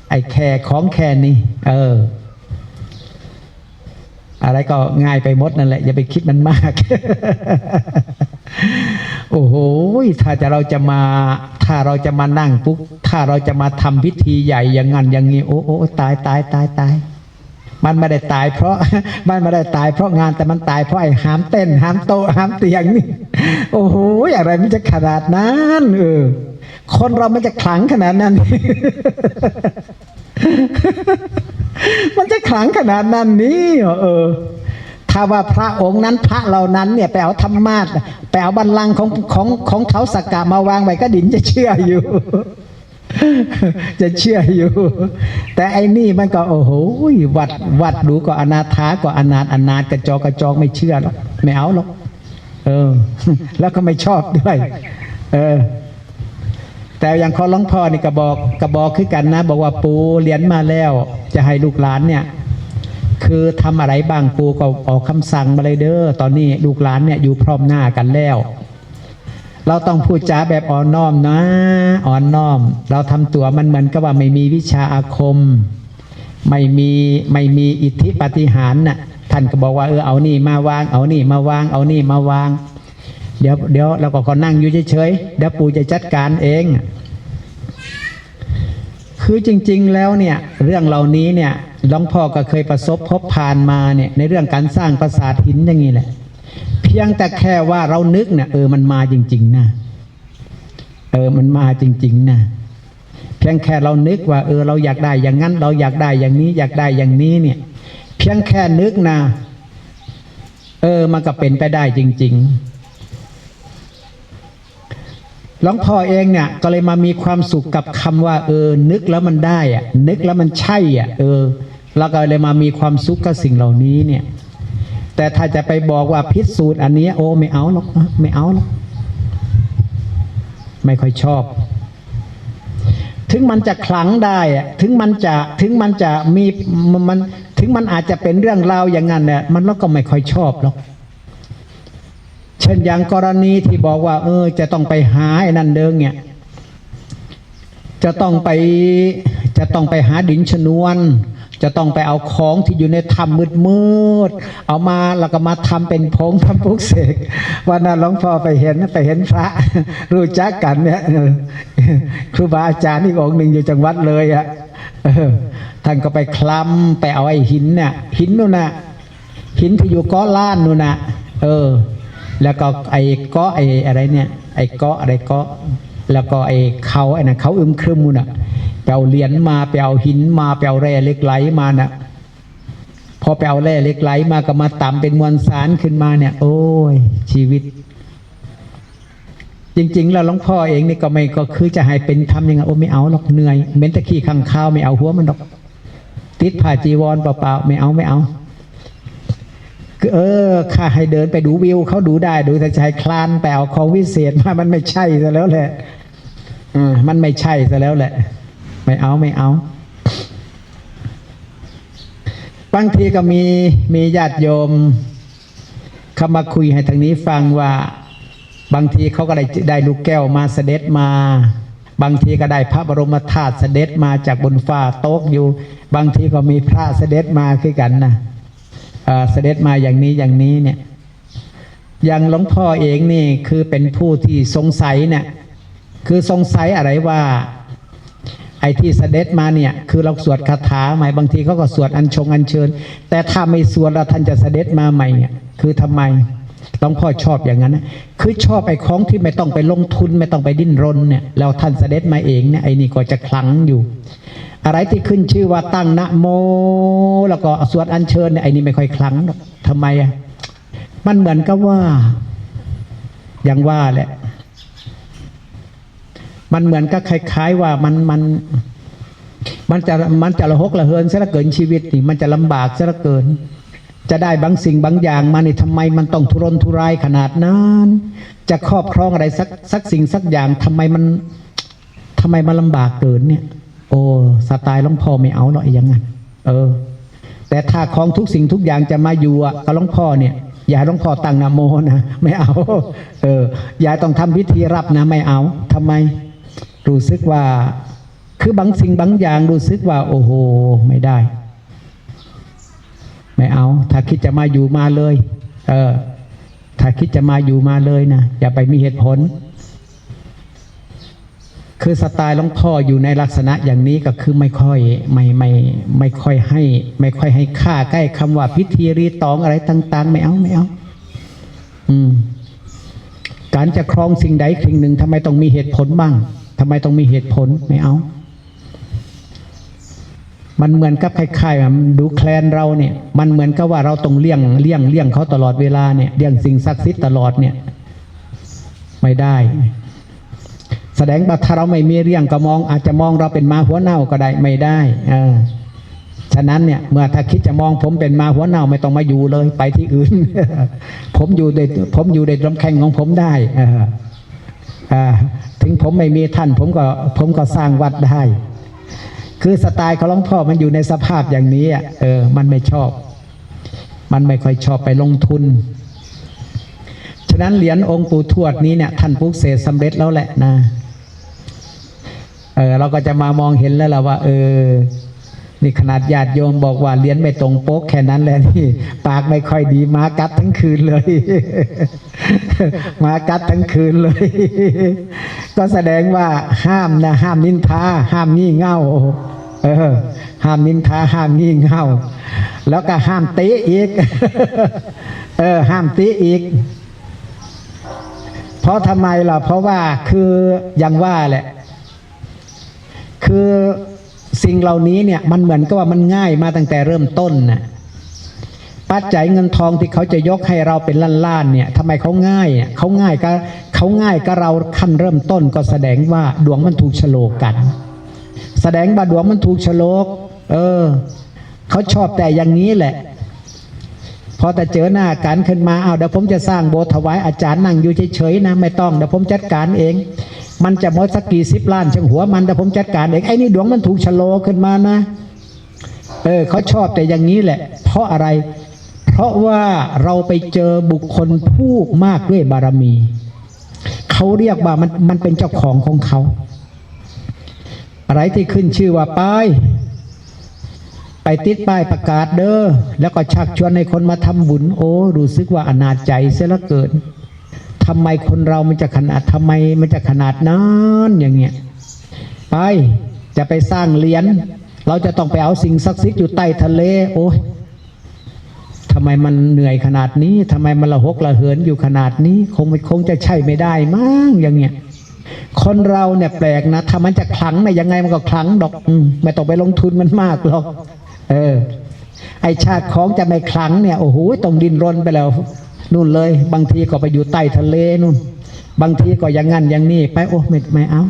ไอ้แค่ของแค่นี้อะไรก็ง่ายไปหมดนั่นแหละอย่าไปคิดมันมาก โอ้โหถ้าเราจะมานั่งปุ๊บถ้าเราจะมาทำพิธีใหญ่อย่างนั้นอย่างนี้โอ้ตายมันไม่ได้ตายเพราะ มันไม่ได้ตายเพราะงานแต่มันตายเพราะไอ้ห้ามเต้นห้ามโตะห้ามเตียงนี่ โอ้โหอะไรมันจะขนาดนั้นคนเรามันจะขลังขนาดนั้น มันจะขลังขนาดนั้นนี่ถ้าว่าพระองค์นั้นพระเหล่านั้นเนี่ยไปเอาธรรมาสไปเอาบัลลังก์ของเท้าสักกะมาวางไว้ก็ดินจะเชื่ออยู่ จะเชื่ออยู่ แต่ไอ้นี่มันก็โอ้โหวัดดูก็อนาถาก็อนาถกระจอกไม่เชื่อหรอกไม่เอาหรอกแล้วก็ไม่ชอบด้วยแต่อย่างของหลวงพ่อนี่กระบอกคือกันนะบอกว่าปู่เรียนมาแล้วจะให้ลูกหลานเนี่ยคือทำอะไรบ้างปู่ก็ออกคำสั่งมาเลยเด้อตอนนี้ลูกหลานเนี่ยอยู่พร้อมหน้ากันแล้วเราต้องพูดจาแบบอ่อนน้อมนะอ่อนน้อมเราทำตัวมันเหมือนกับว่าไม่มีวิชาอาคมไม่มีอิทธิปาฏิหาริย์น่ะท่านก็บอกว่าเอานี่มาวางเอานี่มาวางเอานี่มาวางเดี๋ยวเราก็นั่งอยู่เฉยๆเดี๋ยวปู่จะจัดการเองคือจริงๆแล้วเนี่ยเรื่องเหล่านี้เนี่ยหลวงพ่อก็เคยประสบพบผ่านมาเนี่ยในเรื่องการสร้างปราสาทหินอย่างนี้แหละเพียงแต่แค่ว่าเรานึกเนี่ยมันมาจริงๆนะมันมาจริงๆนะเพียงแค่เรานึกว่าเราอยากได้อย่างนั้นเราอยากได้อย่างนี้อยากได้อย่างนี้เนี่ยเพียงแค่นึกนะมันก็เป็นไปได้จริงๆหลวงพ่อเองเนี่ยก็เลยมามีความสุขกับคำว่านึกแล้วมันได้นึกแล้วมันใช่แล้วก็เลยมามีความสุขกับสิ่งเหล่านี้เนี่ยแต่ถ้าจะไปบอกว่าพิสูจน์อันนี้ไม่เอาหรอกไม่เอาหรอกไม่ค่อยชอบถึงมันจะขลังได้ถึงมันจะมีมันถึงมันอาจจะเป็นเรื่องราวอย่างนั้นเนี่ยมันก็ไม่ค่อยชอบหรอกเช่นอย่างกรณีที่บอกว่าจะต้องไปหาไอ้นั่นเดิงเนี่ยจะต้องไปหาดินชนวนจะต้องไปเอาของที่อยู่ในถ้ำมืดเอามาแล้วก็มาทำเป็นผงทำปุกเสกวันนั้นหลวงพ่อไปเห็นพระรู้จักกันเนี่ยครูบาอาจารย์อีกองค์หนึ่งอยู่จังหวัดเลยท่านก็ไปคลำไปเอาไอ้หินเนี่ยหินนู่นน่ะหินที่อยู่เกาะล้านนู่นน่ะแล้วก็ไอ้เกาะไอ้อะไรเนี่ยไอ้เกาะอะไรเกาะแล้วก็ไอ้เขาไอ้น่ะเขาครึมนู่นน่ะไปเอาเหรียญมาไปเอาหินมาไปเอาแร่เหล็กไหลมาน่ะพอไปเอาแร่เหล็กไหลมาก็มาตำเป็นมวลสารขึ้นมาเนี่ยโอ้ยชีวิตจริงๆแล้วหลวงพ่อเองนี่ก็คือจะให้เป็นทำยังไงไม่เอาหรอกเหนื่อยเม้นตะขี้ข้างข้าวไม่เอาหัวมันหรอกติดผ้าจีวรเปล่าๆไม่เอาข้าให้เดินไปดูวิวเขาดูได้ดูแต่ชายคลานไปเอาของวิเศษมามันไม่ใช่ซะแล้วแหละมันไม่ใช่ซะแล้วแหละไม่เอาบางทีก็มีญาติโยมเข้ามาคุยให้ทางนี้ฟังว่าบางทีเขาก็ได้ลูกแก้วมาเสด็จมาบางทีก็ได้พระบรมธาตุเสด็จมาจากบนฟ้าโต๊ะอยู่บางทีก็มีพระเสด็จมาคือกันนะเสด็จมาอย่างนี้เนี่ยอย่างหลวงพ่อเองนี่คือเป็นผู้ที่สงสัยเนี่ยคือสงสัยอะไรว่าไอ้ที่เสด็จมาเนี่ยคือเราสวดคาถาใหม่บางทีเขาก็สวดอัญเชิญแต่ถ้าไม่สวดแล้วท่านจะเสด็จมาใหม่เนี่ยคือทำไมหลวงพ่อชอบอย่างนั้นนะคือชอบไอ้ของที่ไม่ต้องไปลงทุนไม่ต้องไปดิ้นรนเนี่ยแล้วท่านเสด็จมาเองเนี่ยไอ้นี่ก็จะคลังอยู่อะไรที่ขึ้นชื่อว่าตั้งนะโมแล้วก็สวดอัญเชิญเนี่ยไอ้นี่ไม่ค่อยคลังหรอกทำไมมันเหมือนกับว่าอย่างว่าแหละมันเหมือนกับคล้ายๆว่ามันจะระหกระเหินซะเหลือเกินชีวิตนี่มันจะลำบากซะเหลือเกินจะได้บางสิ่งบางอย่างมานี่ทำไมมันต้องทุรนทุรายขนาดนั้นจะครอบครองอะไรสักสิ่งสักอย่างทำไมมันลำบากเกินเนี่ยโอ้สไตล์หลวงพ่อไม่เอาหรอกอย่างนั้นแต่ถ้าของทุกสิ่งทุกอย่างจะมาอยู่กับหลวงพ่อเนี่ย อย่าหลวงพ่อตั้งนะโมนะไม่เอาอย่าต้องทำพิธีรับนะไม่เอาทำไมรู้สึกว่าคือบางสิ่งบางอย่างรู้สึกว่าโอ้โหไม่ได้ไม่เอาถ้าคิดจะมาอยู่มาเลยถ้าคิดจะมาอยู่มาเลยนะอย่าไปมีเหตุผลคือสไตล์หลวงพ่ออยู่ในลักษณะอย่างนี้ก็คือไม่ค่อยให้ค่าใกล้คำว่าพิธีรีตองอะไรต่างๆไม่เอาการจะครองสิ่งใดสิ่งหนึ่งทำไมต้องมีเหตุผลบ้างทำไมต้องมีเหตุผลไม่เอามันเหมือนกับคล้ายๆดูแคลนเราเนี่ยมันเหมือนกับว่าเราต้องเลี่ยงเขาตลอดเวลาเนี่ยเลี่ยงสิ่งศักดิ์สิทธิ์ตลอดเนี่ยไม่ได้แสดงว่าถ้าเราไม่มีเรื่องก็อาจจะมองเราเป็นมาหัวเน่าก็ได้ไม่ได้ฉะนั้นเนี่ยเมื่อถ้าคิดจะมองผมเป็นมาหัวเน่าไม่ต้องมาอยู่เลยไปที่อื่น ผมอยู่ในลำแข้งของผมได้ถึงผมไม่มีท่านผมก็สร้างวัดได้คือสไตล์ของหลวงพ่อมันอยู่ในสภาพอย่างนี้มันไม่ชอบมันไม่ค่อยชอบไปลงทุนฉะนั้นเหรียญองค์ปู่ทวดนี้เนี่ยท่านปลุกเสกสำเร็จแล้วแหละนะเราก็จะมามองเห็นแล้วล่ะว่านี่ขนาดญาติโยมบอกว่าเหรียญไม่ตรงปกแค่นั้นแหละนี่ปากไม่ค่อยดีมากัดทั้งคืนเลย มากัดทั้งคืนเลย ก็แสดงว่าห้ามนินทาห้ามงี่เง่าห้ามนินทาห้ามงี่เง่าแล้วก็ห้ามติอีก ห้ามติอีกเพราะทำไมล่ะเพราะว่าคืออย่างว่าแหละคือสิ่งเหล่านี้เนี่ยมันเหมือนกับว่ามันง่ายมาตั้งแต่เริ่มต้นนะปัจจัยเงินทองที่เขาจะยกให้เราเป็นล้านๆเนี่ยทำไมเขาง่ายเขาง่ายก็เราขั้นเริ่มต้นก็แสดงว่าดวงมันถูกโฉลกกันแสดงว่าดวงมันถูกโฉลกเขาชอบแต่อย่างนี้แหละพอแต่เจอหน้ากันขึ้นมาเดี๋ยวผมจะสร้างโบสถ์ถวายอาจารย์นั่งอยู่เฉยๆนะไม่ต้องเดี๋ยวผมจัดการเองมันจะหมดสักกี่10 ล้านช่างหัวมันแต่ผมจัดการเองไอ้นี่ดวงมันถูกชะโลขึ้นมานะเขาชอบแต่อย่างนี้แหละเพราะอะไรเพราะว่าเราไปเจอบุคคลผู้มากด้วยบารมีเขาเรียกว่ามันเป็นเจ้าของเขาอะไรที่ขึ้นชื่อว่าไปติดป้ายประกาศเด้อแล้วก็ชักชวนให้คนมาทำบุญรู้สึกว่าอนาจใจเสียเหลือเกินทำไมคนเรามันจะขนาดนั้นอย่างเงี้ยไปจะไปสร้างเหรียญเราจะต้องไปเอาสิ่งศักดิ์สิทธิ์อยู่ใต้ทะเลทำไมมันเหนื่อยขนาดนี้ทำไมมันระหกระเหินอยู่ขนาดนี้คงจะใช่ไม่ได้มั้งอย่างเงี้ยคนเราเนี่ยแปลกนะถ้ามันจะขลังนะยังไงมันก็ขลังดอกไม่ต้องไปลงทุนมันมากหรอกไอชาติของจะไม่ขลังเนี่ยโอ้โหต้องดิ้นรนไปแล้วนู่นเลยบางทีก็ไปอยู่ใต้ทะเลนู่นบางทีก็อย่างงั้นอย่างนี้ไปไม่เอา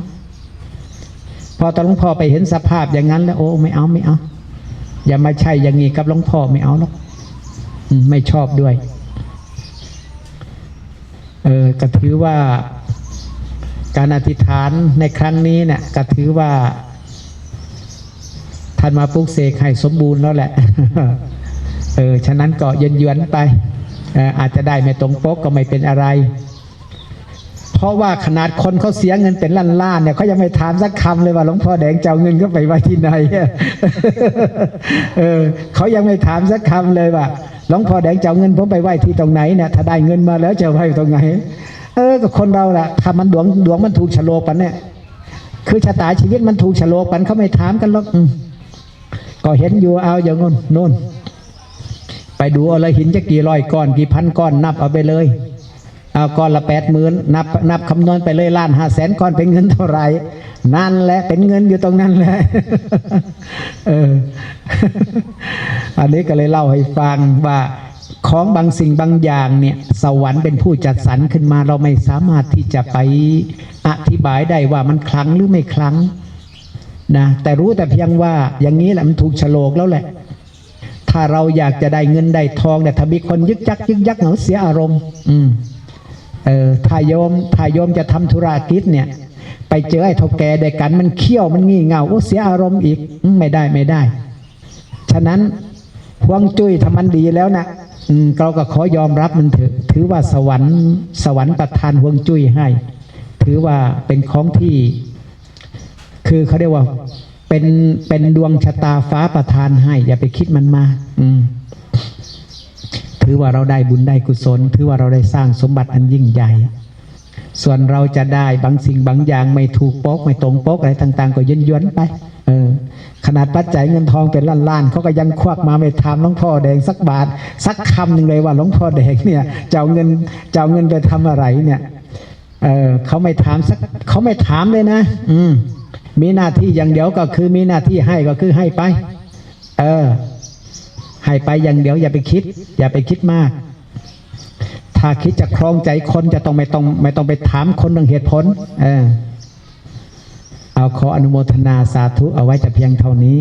พอตอนหลวงพ่อไปเห็นสภาพอย่างนั้นแล้วไม่เอาอย่ามาใช่อย่างนี้กับหลวงพ่อไม่เอาหรอกไม่ชอบด้วยก็ถือว่าการอธิษฐานในครั้งนี้เนี่ยก็ถือว่าท่านมาปลุกเสกให้สมบูรณ์แล้วแหละฉะนั้นก็เยือนไปอาจจะได้ไม่ตรงปกก็ไม่เป็นอะไรเพราะว่าขนาดคนเขาเสียเงินเป็นล้านๆเนี่ยเขายังไม่ถามสักคำเลยว่าหลวงพ่อแดงจะเอาเงินก็ไปไว้ที่ไหน เขายังไม่ถามสักคำเลยว่าหลวงพ่อแดงจะเอาเงินผมไปไว้ที่ตรงไหนเนี่ยถ้าได้เงินมาแล้วจะไว้ตรงไหนก็คนเราแหละถ้ามันดวงมันถูกฉลกกันเนี่ยคือชะตาชีวิตมันถูกฉลกกันเขาไม่ถามกันหรอกก็เห็นอยู่เอาอย่างโน่นไปดูอะไรหินจะกี่ร้อยก้อนกี่พันก้อนนับเอาไปเลยเอาก้อนละ80,000นับคำนวณไปเลย1,500,000 ก้อนเป็นเงินเท่าไหร่นั่นแหละเป็นเงินอยู่ตรงนั้นแหละอันนี้ก็เลยเล่าให้ฟังว่าของบางสิ่งบางอย่างเนี่ยสวรรค์เป็นผู้จัดสรรขึ้นมาเราไม่สามารถที่จะไปอธิบายได้ว่ามันคลังหรือไม่คลังนะแต่รู้แต่เพียงว่าอย่างนี้แหละมันถูกโฉลกแล้วแหละถ้าเราอยากจะได้เงินได้ทองเนี่ยถ้ามีคนยึกยักเหงาเสียอารมณ์ถ้าโยมจะทำธุรกิจเนี่ยไปเจอไอ้เฒ่าแก่เด็กกันมันเขี้ยวมันงี่เง่าเสียอารมณ์อีกไม่ได้ฉะนั้นฮวงจุ้ยทำมันดีแล้วนะ เราก็ขอยอมรับมันเถอะถือว่าสวรรค์ประทานฮวงจุ้ยให้ถือว่าเป็นของที่คือเขาเรียกว่าเป็นดวงชะตาฟ้าประทานให้อย่าไปคิดมันมากถือว่าเราได้บุญได้กุศลถือว่าเราได้สร้างสมบัติอันยิ่งใหญ่ส่วนเราจะได้บางสิ่งบางอย่างไม่ถูกปกไม่ตรงปกอะไรต่างๆก็ย้อนๆไปขนาดปัจจัยเงินทองเป็นล้านๆเขาก็ยังควักมาไม่ถามหลวงพ่อแดงสักบาทสักคำหนึ่งเลยว่าหลวงพ่อแดงเนี่ยจะเอาเงินไปทำอะไรเนี่ยเขาไม่ถามเลยนะมีหน้าที่อย่างเดียวก็คือมีหน้าที่ให้ก็คือให้ไปให้ไปอย่างเดียวอย่าไปคิดมากถ้าคิดจะครองใจคนจะต้องไม่ต้องไปถามคนเรื่องเหตุผลเอาขออนุโมทนาสาธุเอาไว้แต่เพียงเท่านี้